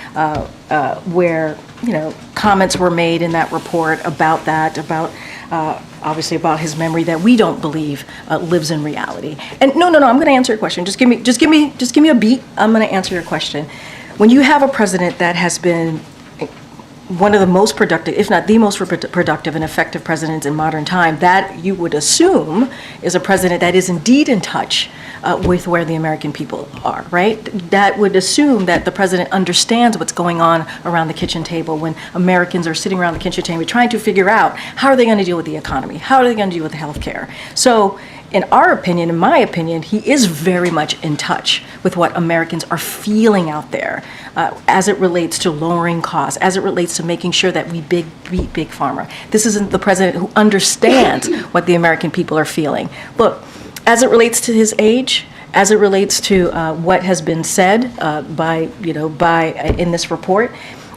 comments were made in that report about that, obviously about his memory that we don't believe lives in reality. And no, I'm going to answer your question. Just give me a beat. I'm going to answer your question. When you have a president that has been one of the most productive, if not the most productive and effective presidents in modern time, that you would assume is a president that is indeed in touch with where the American people are, right? That would assume that the president understands what's going on around the kitchen table when Americans are sitting around the kitchen table trying to figure out how are they going to deal with the economy, how are they going to deal with health care. So in our opinion, in my opinion, he is very much in touch with what Americans are feeling out there as it relates to lowering costs, as it relates to making sure that we beat Big Pharma. This isn't the president who understands what the American people are feeling. Look, as it relates to his age, as it relates to what has been said by in this report,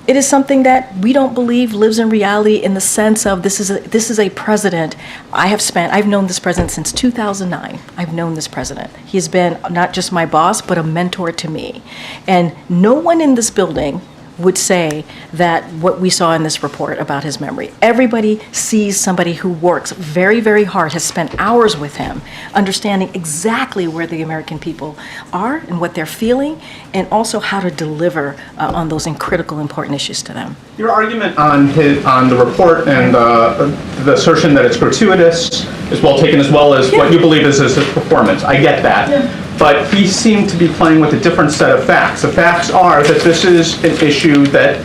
it is something that we don't believe lives in reality in the sense of this is a president. I've known this president since 2009. I've known this president. He's been not just my boss, but a mentor to me. And no one in this building would say that what we saw in this report about his memory. Everybody sees somebody who works very, very hard, has spent hours with him, understanding exactly where the American people are and what they're feeling, and also how to deliver on those critical, important issues to them. Your argument on the report and the assertion that it's gratuitous is well taken, as well as what you believe is his performance. I get that. Yeah. But he seemed to be playing with a different set of facts. The facts are that this is an issue that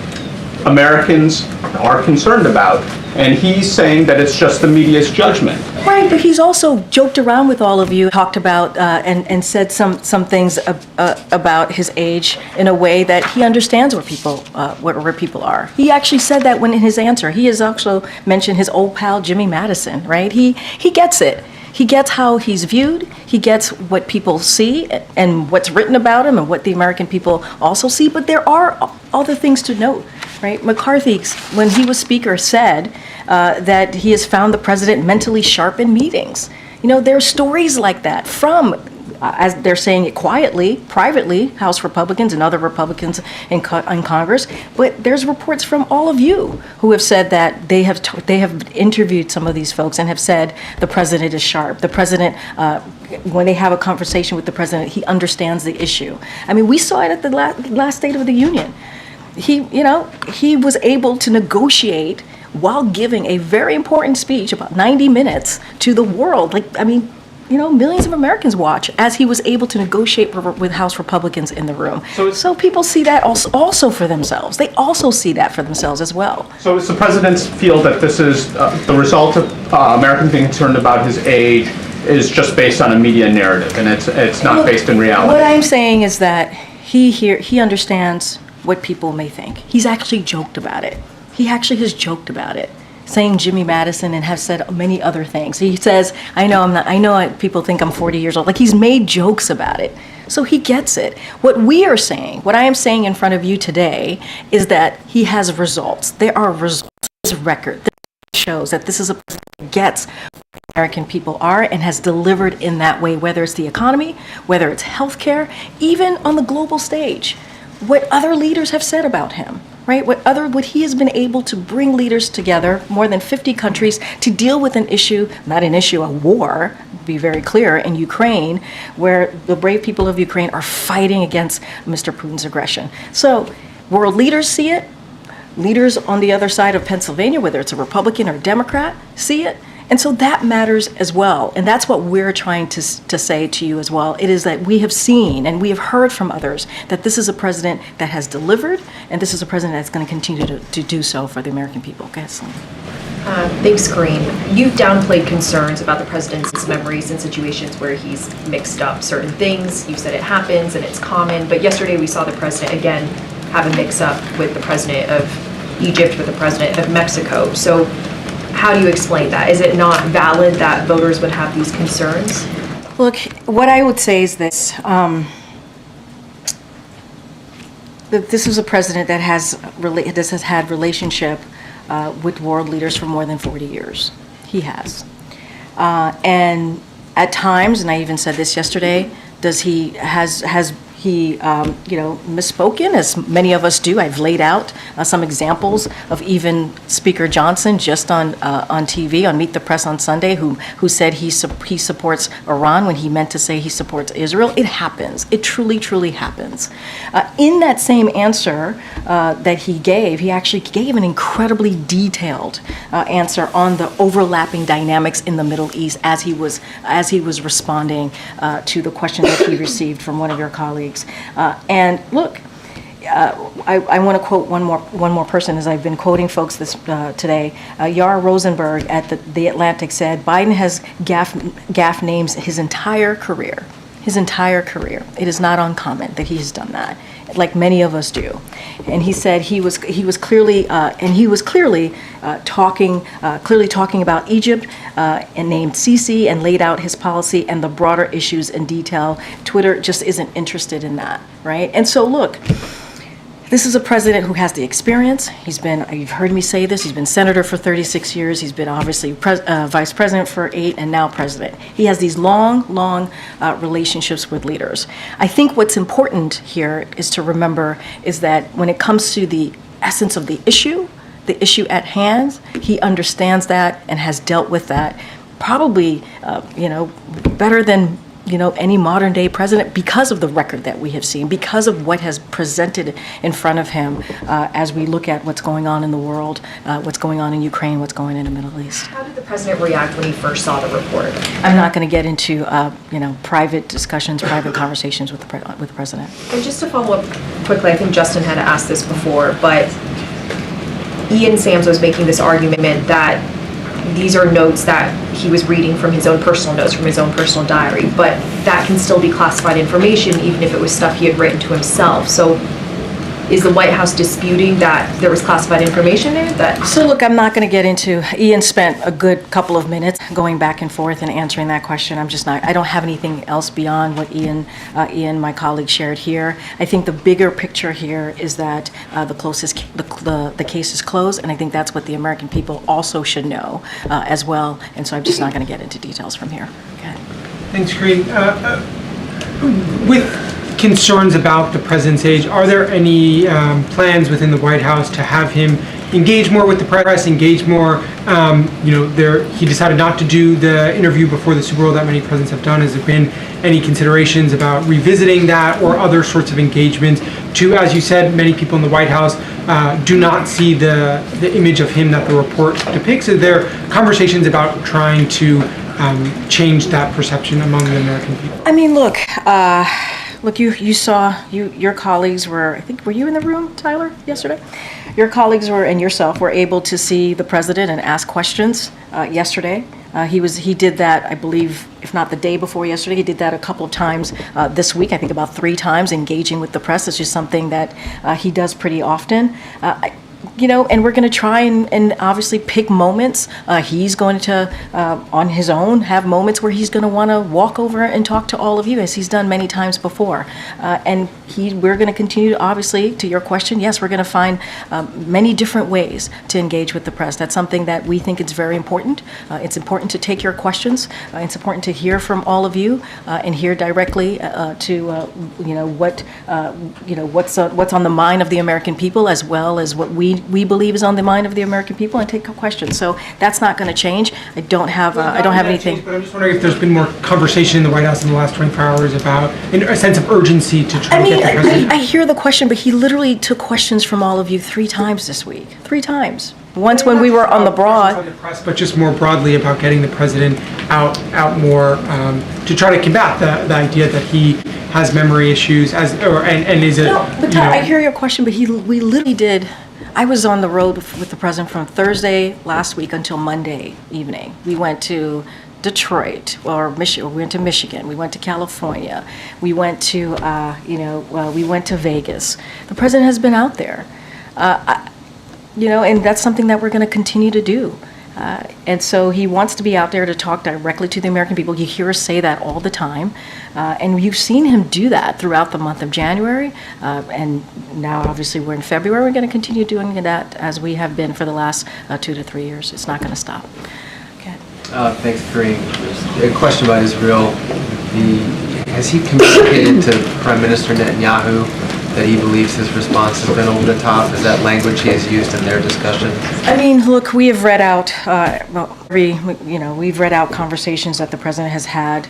Americans are concerned about, and he's saying that it's just the media's judgment. Right, but he's also joked around with all of you, talked about and said some things about his age in a way that he understands where people are. He actually said that when in his answer. He has also mentioned his old pal Jimmy Madison, right? He gets it. He gets how he's viewed. He gets what people see and what's written about him and what the American people also see. But there are other things to note, right? McCarthy, when he was Speaker, said that he has found the president mentally sharp in meetings. You know, there are stories like that from, as they're saying it quietly, privately, House Republicans and other Republicans in Congress. But there's reports from all of you who have said that they have interviewed some of these folks and have said the president is sharp. The president, when they have a conversation with the president, he understands the issue. I mean, we saw it at the last State of the Union. He was able to negotiate while giving a very important speech, about 90 minutes, to the world. Millions of Americans watch as he was able to negotiate with House Republicans in the room. So people see that also for themselves. They also see that for themselves as well. So does the president feel that this is the result of Americans being concerned about his age is just based on a media narrative, and it's not based in reality? What I'm saying is that he understands what people may think. He's actually joked about it. He actually has joked about it, saying Jimmy Madison and have said many other things. He says, I know people think I'm 40 years old. Like, he's made jokes about it. So he gets it. What I am saying in front of you today is that he has results. There are results. His record shows that this is a person who gets what American people are and has delivered in that way, whether it's the economy, whether it's healthcare, even on the global stage. What other leaders have said about him. Right? What he has been able to bring leaders together, more than 50 countries, to deal with an issue, a war, to be very clear, in Ukraine, where the brave people of Ukraine are fighting against Mr. Putin's aggression. So world leaders see it. Leaders on the other side of Pennsylvania, whether it's a Republican or a Democrat, see it. And so that matters as well. And that's what we're trying to say to you as well. It is that we have seen and we have heard from others that this is a president that has delivered, and this is a president that's going to continue to do so for the American people. Go ahead, Celine. Thanks, Karine. You've downplayed concerns about the president's memories in situations where he's mixed up certain things. You've said it happens and it's common. But yesterday we saw the president again have a mix-up with the president of Egypt, with the president of Mexico. So how do you explain that? Is it not valid that voters would have these concerns? Look, what I would say is this. That this is a president that has had relationship with world leaders for more than 40 years. He has. And at times, and I even said this yesterday, has he misspoken, as many of us do. I've laid out some examples of even Speaker Johnson just on TV, on Meet the Press on Sunday, who said he supports Iran when he meant to say he supports Israel. It happens. It truly, truly happens. In that same answer that he gave, he actually gave an incredibly detailed answer on the overlapping dynamics in the Middle East as he was responding to the question that he received from one of your colleagues. And look, I want to quote one more person, as I've been quoting folks today. Yara Rosenberg at the Atlantic said, Biden has gaff names his entire career. His entire career. It is not uncommon that he has done that, like many of us do. And he said he was clearly talking about Egypt and named Sisi and laid out his policy and the broader issues in detail. Twitter just isn't interested in that, right? And so look, this is a president who has the experience. You've heard me say this, he's been senator for 36 years. He's been obviously vice president for 8 and now president. He has these long relationships with leaders. I think what's important here is to remember is that when it comes to the essence of the issue at hand, he understands that and has dealt with that probably, better than any modern day president, because of the record that we have seen, because of what has presented in front of him as we look at what's going on in the world, what's going on in Ukraine, what's going on in the Middle East. How did the president react when he first saw the report? I'm not going to get into, private discussions, private conversations with the president. And just to follow up quickly, I think Justin had asked this before, but Ian Sams was making this argument that these are notes that he was reading from his own personal notes, from his own personal diary, but that can still be classified information even if it was stuff he had written to himself. So is the White House disputing that there was classified information there? So look, I'm not going to get into, Ian spent a good couple of minutes going back and forth and answering that question. I don't have anything else beyond what Ian, my colleague, shared here. I think the bigger picture here is that the case is closed, and I think that's what the American people also should know as well. And so I'm just not going to get into details from here. Okay. Thanks, Karine. With concerns about the president's age, are there any plans within the White House to have him engage more with the press, engage more? He decided not to do the interview before the Super Bowl that many presidents have done. Has there been any considerations about revisiting that or other sorts of engagements? To, as you said, many people in the White House do not see the image of him that the report depicts. Are there conversations about trying to change that perception among the American people? I mean, look, you saw, your colleagues were, I think, were you in the room, Tyler, yesterday? Your colleagues and yourself were able to see the president and ask questions yesterday. He did that, I believe, if not the day before yesterday, he did that a couple of times this week, I think about 3 times, engaging with the press. It's just something that he does pretty often. And we're going to try and obviously pick moments. He's going to, on his own, have moments where he's going to want to walk over and talk to all of you, as he's done many times before. We're going to continue, obviously, to your question, yes, we're going to find many different ways to engage with the press. That's something that we think is very important. It's important to take your questions. It's important to hear from all of you and hear directly what's on the mind of the American people, as well as what we believe is on the mind of the American people, and take questions. So that's not going to change. I don't have anything. But I'm just wondering if there's been more conversation in the White House in the last 24 hours about a sense of urgency to try to get the president. I hear the question, but he literally took questions from all of you 3 times this week. 3 times. Once when we were on the broad. But just more broadly about getting the president out more to try to combat the idea that he has memory issues and is a. No, but I hear your question, but we literally did. I was on the road with the president from Thursday last week until Monday evening. We went to Detroit or Michigan. We went to Michigan. We went to California. We went to we went to Vegas. The president has been out there, and that's something that we're going to continue to do. And so he wants to be out there to talk directly to the American people. You hear us say that all the time. And you've seen him do that throughout the month of January. And now, obviously, we're in February. We're going to continue doing that as we have been for the last 2 to 3 years. It's not going to stop. Okay. Thanks, Karine. A question about Israel. Has he communicated to Prime Minister Netanyahu that he believes his response has been over the top? Is that language he has used in their discussion? I mean, look, we have read out, we've read out conversations that the president has had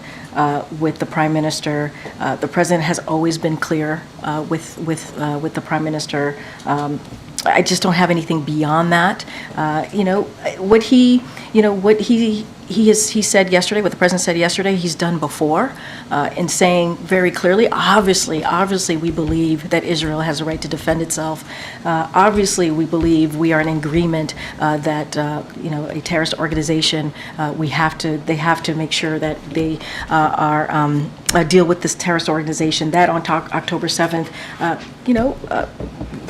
with the prime minister. The president has always been clear with the prime minister. I just don't have anything beyond that. What he said yesterday, what the president said yesterday, he's done before, in saying very clearly, obviously we believe that Israel has a right to defend itself. Obviously we believe we are in agreement that a terrorist organization, they have to make sure that they deal with this terrorist organization that on October 7th,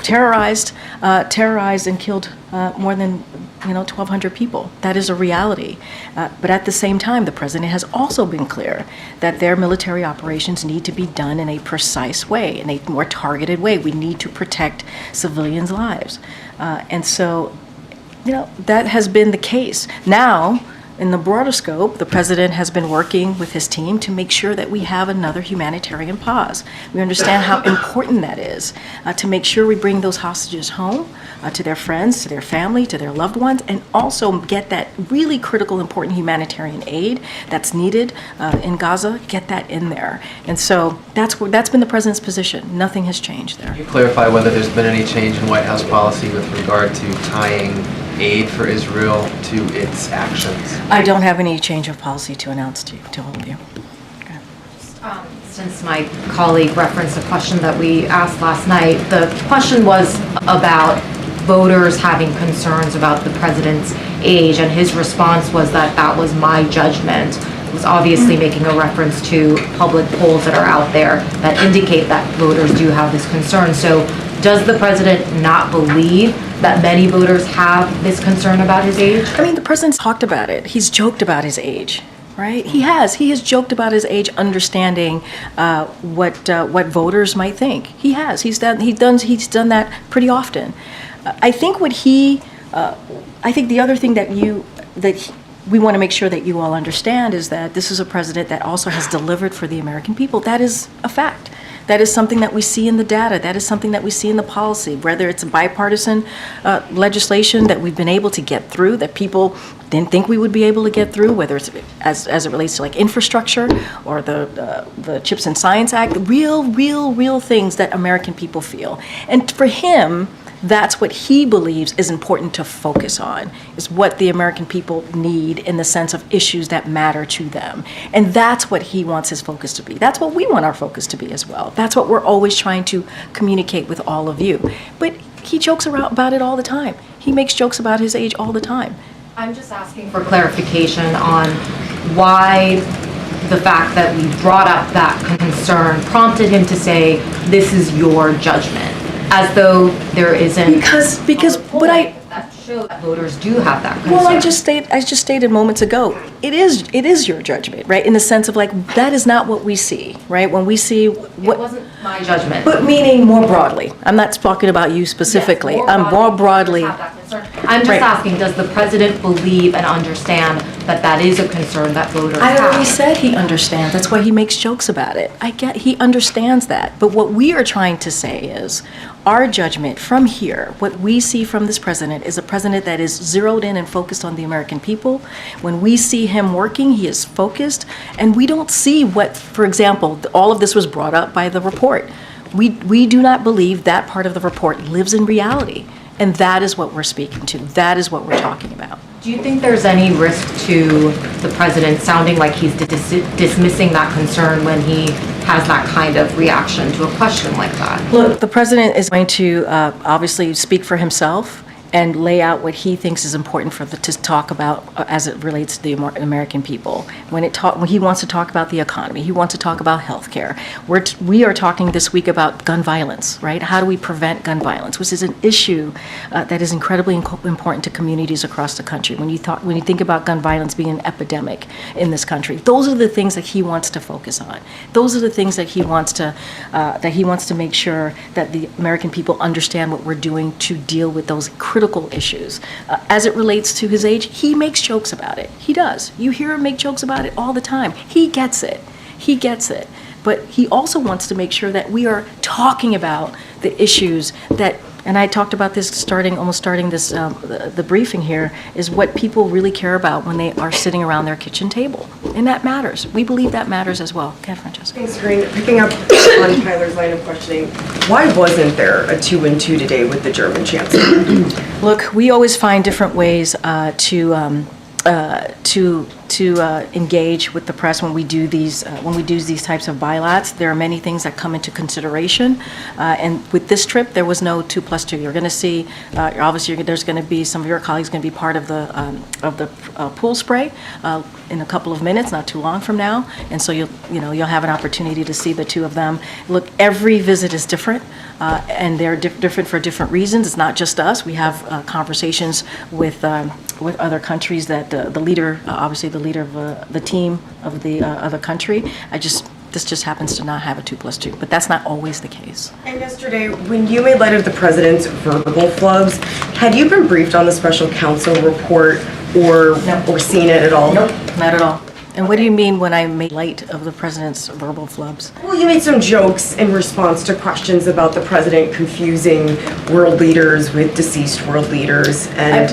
terrorized and killed more than 1,200 people. That is a reality. But at the same time, the president has also been clear that their military operations need to be done in a precise way, in a more targeted way. We need to protect civilians' lives. And so, that has been the case. Now, in the broader scope, the president has been working with his team to make sure that we have another humanitarian pause. We understand how important that is to make sure we bring those hostages home to their friends, to their family, to their loved ones, and also get that really critical, important humanitarian aid that's needed in Gaza, get that in there. And so that's been the president's position. Nothing has changed there. Can you clarify whether there's been any change in White House policy with regard to tying aid for Israel to its actions? I don't have any change of policy to announce to all of you. Since my colleague referenced a question that we asked last night, the question was about voters having concerns about the president's age, and his response was that that was my judgment. It was obviously making a reference to public polls that are out there that indicate that voters do have this concern. So does the president not believe that many voters have this concern about his age? I mean, the president's talked about it. He's joked about his age, right? He has joked about his age, understanding what voters might think. He has. He's done that pretty often. I think I think the other thing that we want to make sure that you all understand is that this is a president that also has delivered for the American people. That is a fact. That is something that we see in the data. That is something that we see in the policy, whether it's a bipartisan legislation that we've been able to get through that people didn't think we would be able to get through, whether it's as it relates to like infrastructure or the Chips and Science Act, real things that American people feel. And for him, that's what he believes is important to focus on, is what the American people need in the sense of issues that matter to them. And that's what he wants his focus to be. That's what we want our focus to be as well. That's what we're always trying to communicate with all of you. But he jokes around about it all the time. He makes jokes about his age all the time. I'm just asking for clarification on why the fact that we brought up that concern prompted him to say, this is your judgment. As though there isn't because what that show that voters do have that concern. Well, I just stated moments ago, it is your judgment, right? In the sense of like that is not what we see, right? When we see what it wasn't my judgment, but meaning more broadly. I'm not talking about you specifically. Yes, more broadly. I'm just asking, does the president believe and understand that that is a concern that voters I have? already said he understands. That's why he makes jokes about it. He understands that. But what we are trying to say is our judgment from here, what we see from this president is a president that is zeroed in and focused on the American people. When we see him working, he is focused. And we don't see what, for example, all of this was brought up by the report. We do not believe that part of the report lives in reality. And that is what we're speaking to. That is what we're talking about. Do you think there's any risk to the president sounding like he's dismissing that concern when he has that kind of reaction to a question like that? Look, the president is going to obviously speak for himself and lay out what he thinks is important to talk about as it relates to the American people. When he wants to talk about the economy, he wants to talk about healthcare. We are talking this week about gun violence, right? How do we prevent gun violence, which is an issue that is incredibly important to communities across the country. When you think about gun violence being an epidemic in this country, those are the things that he wants to focus on. Those are the things that he wants to make sure that the American people understand what we're doing to deal with those critical issues. As it relates to his age, he makes jokes about it. He does. You hear him make jokes about it all the time. He gets it. He gets it. But he also wants to make sure that we are talking about the issues that, and I talked about this almost starting this, the briefing here, is what people really care about when they are sitting around their kitchen table. And that matters. We believe that matters as well. Okay, Francesca. Thanks, Karine. Picking up on Tyler's line of questioning, why wasn't there a 2-2 today with the German chancellor? Look, we always find different ways to engage with the press when we do these types of bilats. There are many things that come into consideration, and with this trip, there was no 2+2. You're going to see, obviously, there's going to be some of your colleagues going to be part of the pool spray in a couple of minutes, not too long from now, and so you'll have an opportunity to see the two of them. Look, every visit is different, and they're different for different reasons. It's not just us. We have conversations with other countries that the leader, obviously the leader of the team of the other country. This just happens to not have a 2+2, but that's not always the case. And yesterday, when you made light of the president's verbal flubs, had you been briefed on the special counsel report or seen it at all? Nope, not at all. And what do you mean when I made light of the president's verbal flubs? Well, you made some jokes in response to questions about the president confusing world leaders with deceased world leaders. And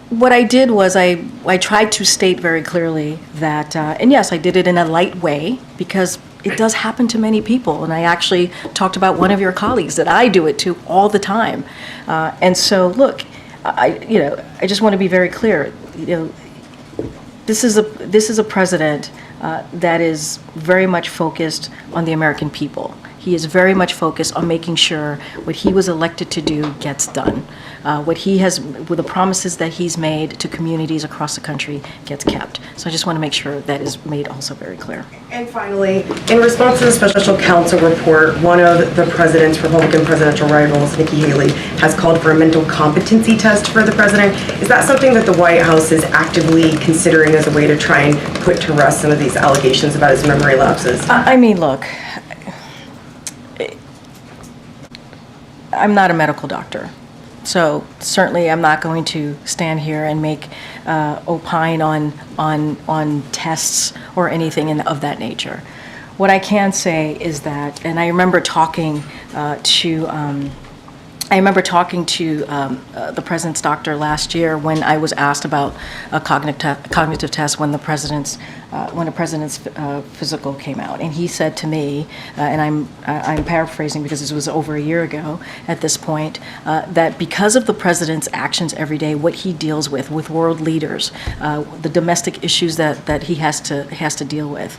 what I did was I tried to state very clearly that, and yes, I did it in a light way because it does happen to many people. And I actually talked about one of your colleagues that I do it to all the time. And so, look, I just want to be very clear. This is a president that is very much focused on the American people. He is very much focused on making sure what he was elected to do gets done. With the promises that he's made to communities across the country gets kept. So I just want to make sure that is made also very clear. And finally, in response to the special counsel report, one of the president's Republican presidential rivals, Nikki Haley, has called for a mental competency test for the president. Is that something that the White House is actively considering as a way to try and put to rest some of these allegations about his memory lapses? I mean, look, I'm not a medical doctor. So certainly I'm not going to stand here and make opine on tests or anything of that nature. What I can say is that, and I remember talking to the president's doctor last year when I was asked about a cognitive test when the president's physical came out, and he said to me, and I'm paraphrasing because this was over a year ago at this point, that because of the president's actions every day, what he deals with world leaders, the domestic issues that he has to deal with,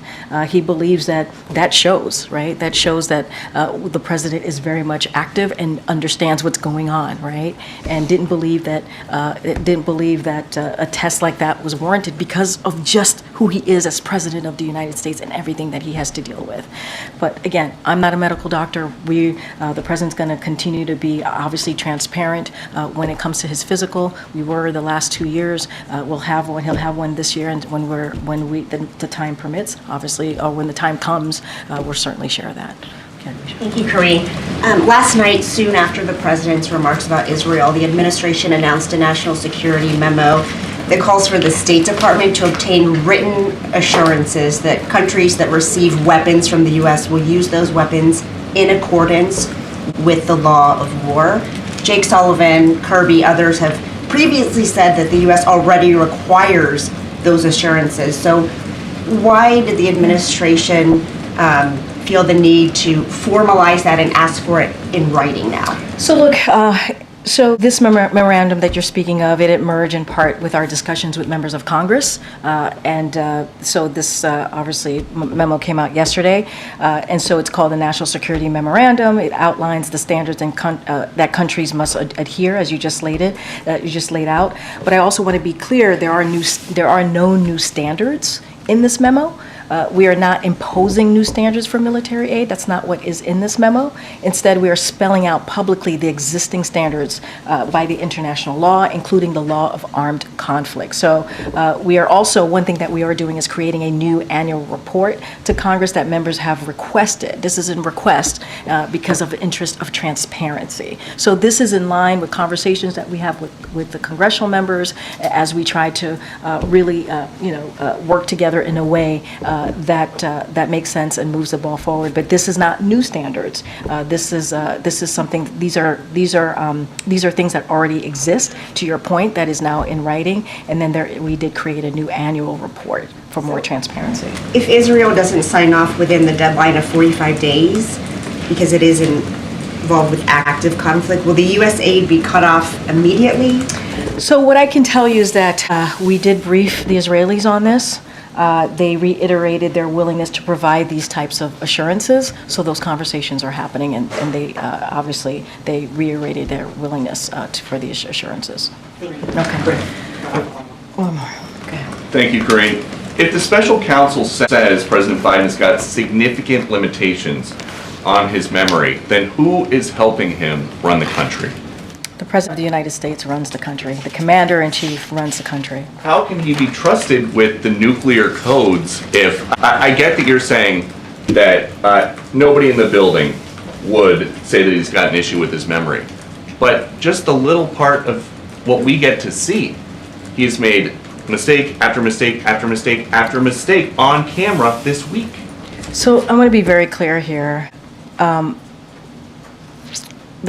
he believes that shows, right? That shows that the president is very much active and understands what's going on, right? And didn't believe that a test like that was warranted because of just who he is as president of the United States and everything that he has to deal with. But again, I'm not a medical doctor. The president's going to continue to be obviously transparent when it comes to his physical. We were the last 2 years. We'll have one. He'll have one this year, and when the time permits, obviously, or when the time comes, we'll certainly share that. Thank you, Karine. Last night, soon after the president's remarks about Israel, the administration announced a national security memo that calls for the State Department to obtain written assurances that countries that receive weapons from the U.S. will use those weapons in accordance with the law of war. Jake Sullivan, Kirby, others have previously said that the U.S. already requires those assurances. So why did the administration feel the need to formalize that and ask for it in writing now? So look, so this memorandum that you're speaking of, it emerged in part with our discussions with members of Congress, so this obviously memo came out yesterday, and so it's called the National Security Memorandum. It outlines the standards that countries must adhere, as you just laid out. But I also want to be clear: there are no new standards in this memo. We are not imposing new standards for military aid. That's not what is in this memo. Instead, we are spelling out publicly the existing standards by the international law, including the law of armed conflict. So we are also, one thing that we are doing is creating a new annual report to Congress that members have requested. This is in request because of the interest of transparency. So this is in line with conversations that we have with the congressional members as we try to really work together in a way that makes sense and moves the ball forward. But this is not new standards. This is something. These are things that already exist. To your point, that is now in writing. And then we did create a new annual report for more transparency. If Israel doesn't sign off within the deadline of 45 days, because it is involved with active conflict, will the U.S. aid be cut off immediately? So what I can tell you is that we did brief the Israelis on this. They reiterated their willingness to provide these types of assurances, so those conversations are happening, and they obviously they reiterated their willingness for these assurances. Thank you. Okay. One more. Okay. Thank you, Karine. If the special counsel says President Biden has got significant limitations on his memory, then who is helping him run the country? The President of the United States runs the country. The Commander-in-Chief runs the country. How can he be trusted with the nuclear codes if, I get that you're saying that nobody in the building would say that he's got an issue with his memory, but just the little part of what we get to see, he's made mistake after mistake after mistake after mistake on camera this week. So I want to be very clear here. The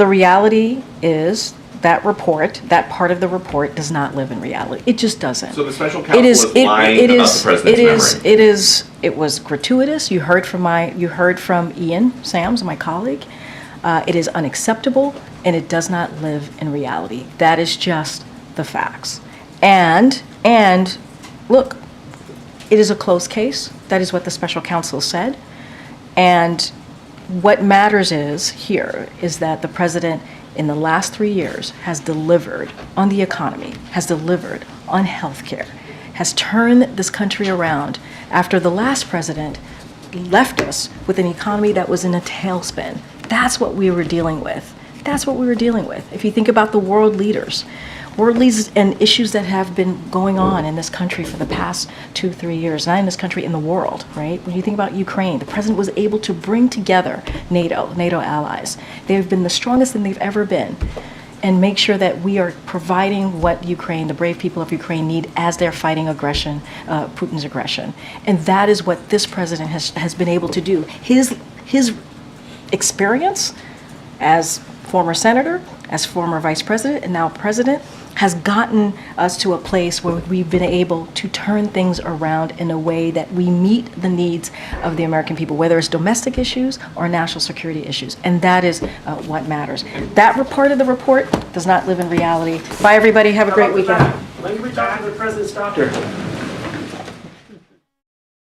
reality is that report, that part of the report, does not live in reality. It just doesn't. So the special counsel is lying about the president's memory. It was gratuitous. You heard from Ian Sams, my colleague. It is unacceptable. and it does not live in reality. That is just the facts. And look, it is a closed case. That is what the special counsel said. And what matters here is that the president in the last 3 years has delivered on the economy, has delivered on healthcare, has turned this country around after the last president left us with an economy that was in a tailspin. That's what we were dealing with. That's what we were dealing with. If you think about the world leaders and issues that have been going on in this country for the past 2-3 years, not in this country, in the world, right? When you think about Ukraine, the president was able to bring together NATO allies. They've been the strongest than they've ever been, and make sure that we are providing what Ukraine, the brave people of Ukraine, need as they're fighting aggression, Putin's aggression. And that is what this president has been able to do. His experience as former senator, as former vice president, and now president, has gotten us to a place where we've been able to turn things around in a way that we meet the needs of the American people, whether it's domestic issues or national security issues. And that is what matters. That part of the report does not live in reality. Bye, everybody. Have a great weekend. When can we talk to the president's doctor?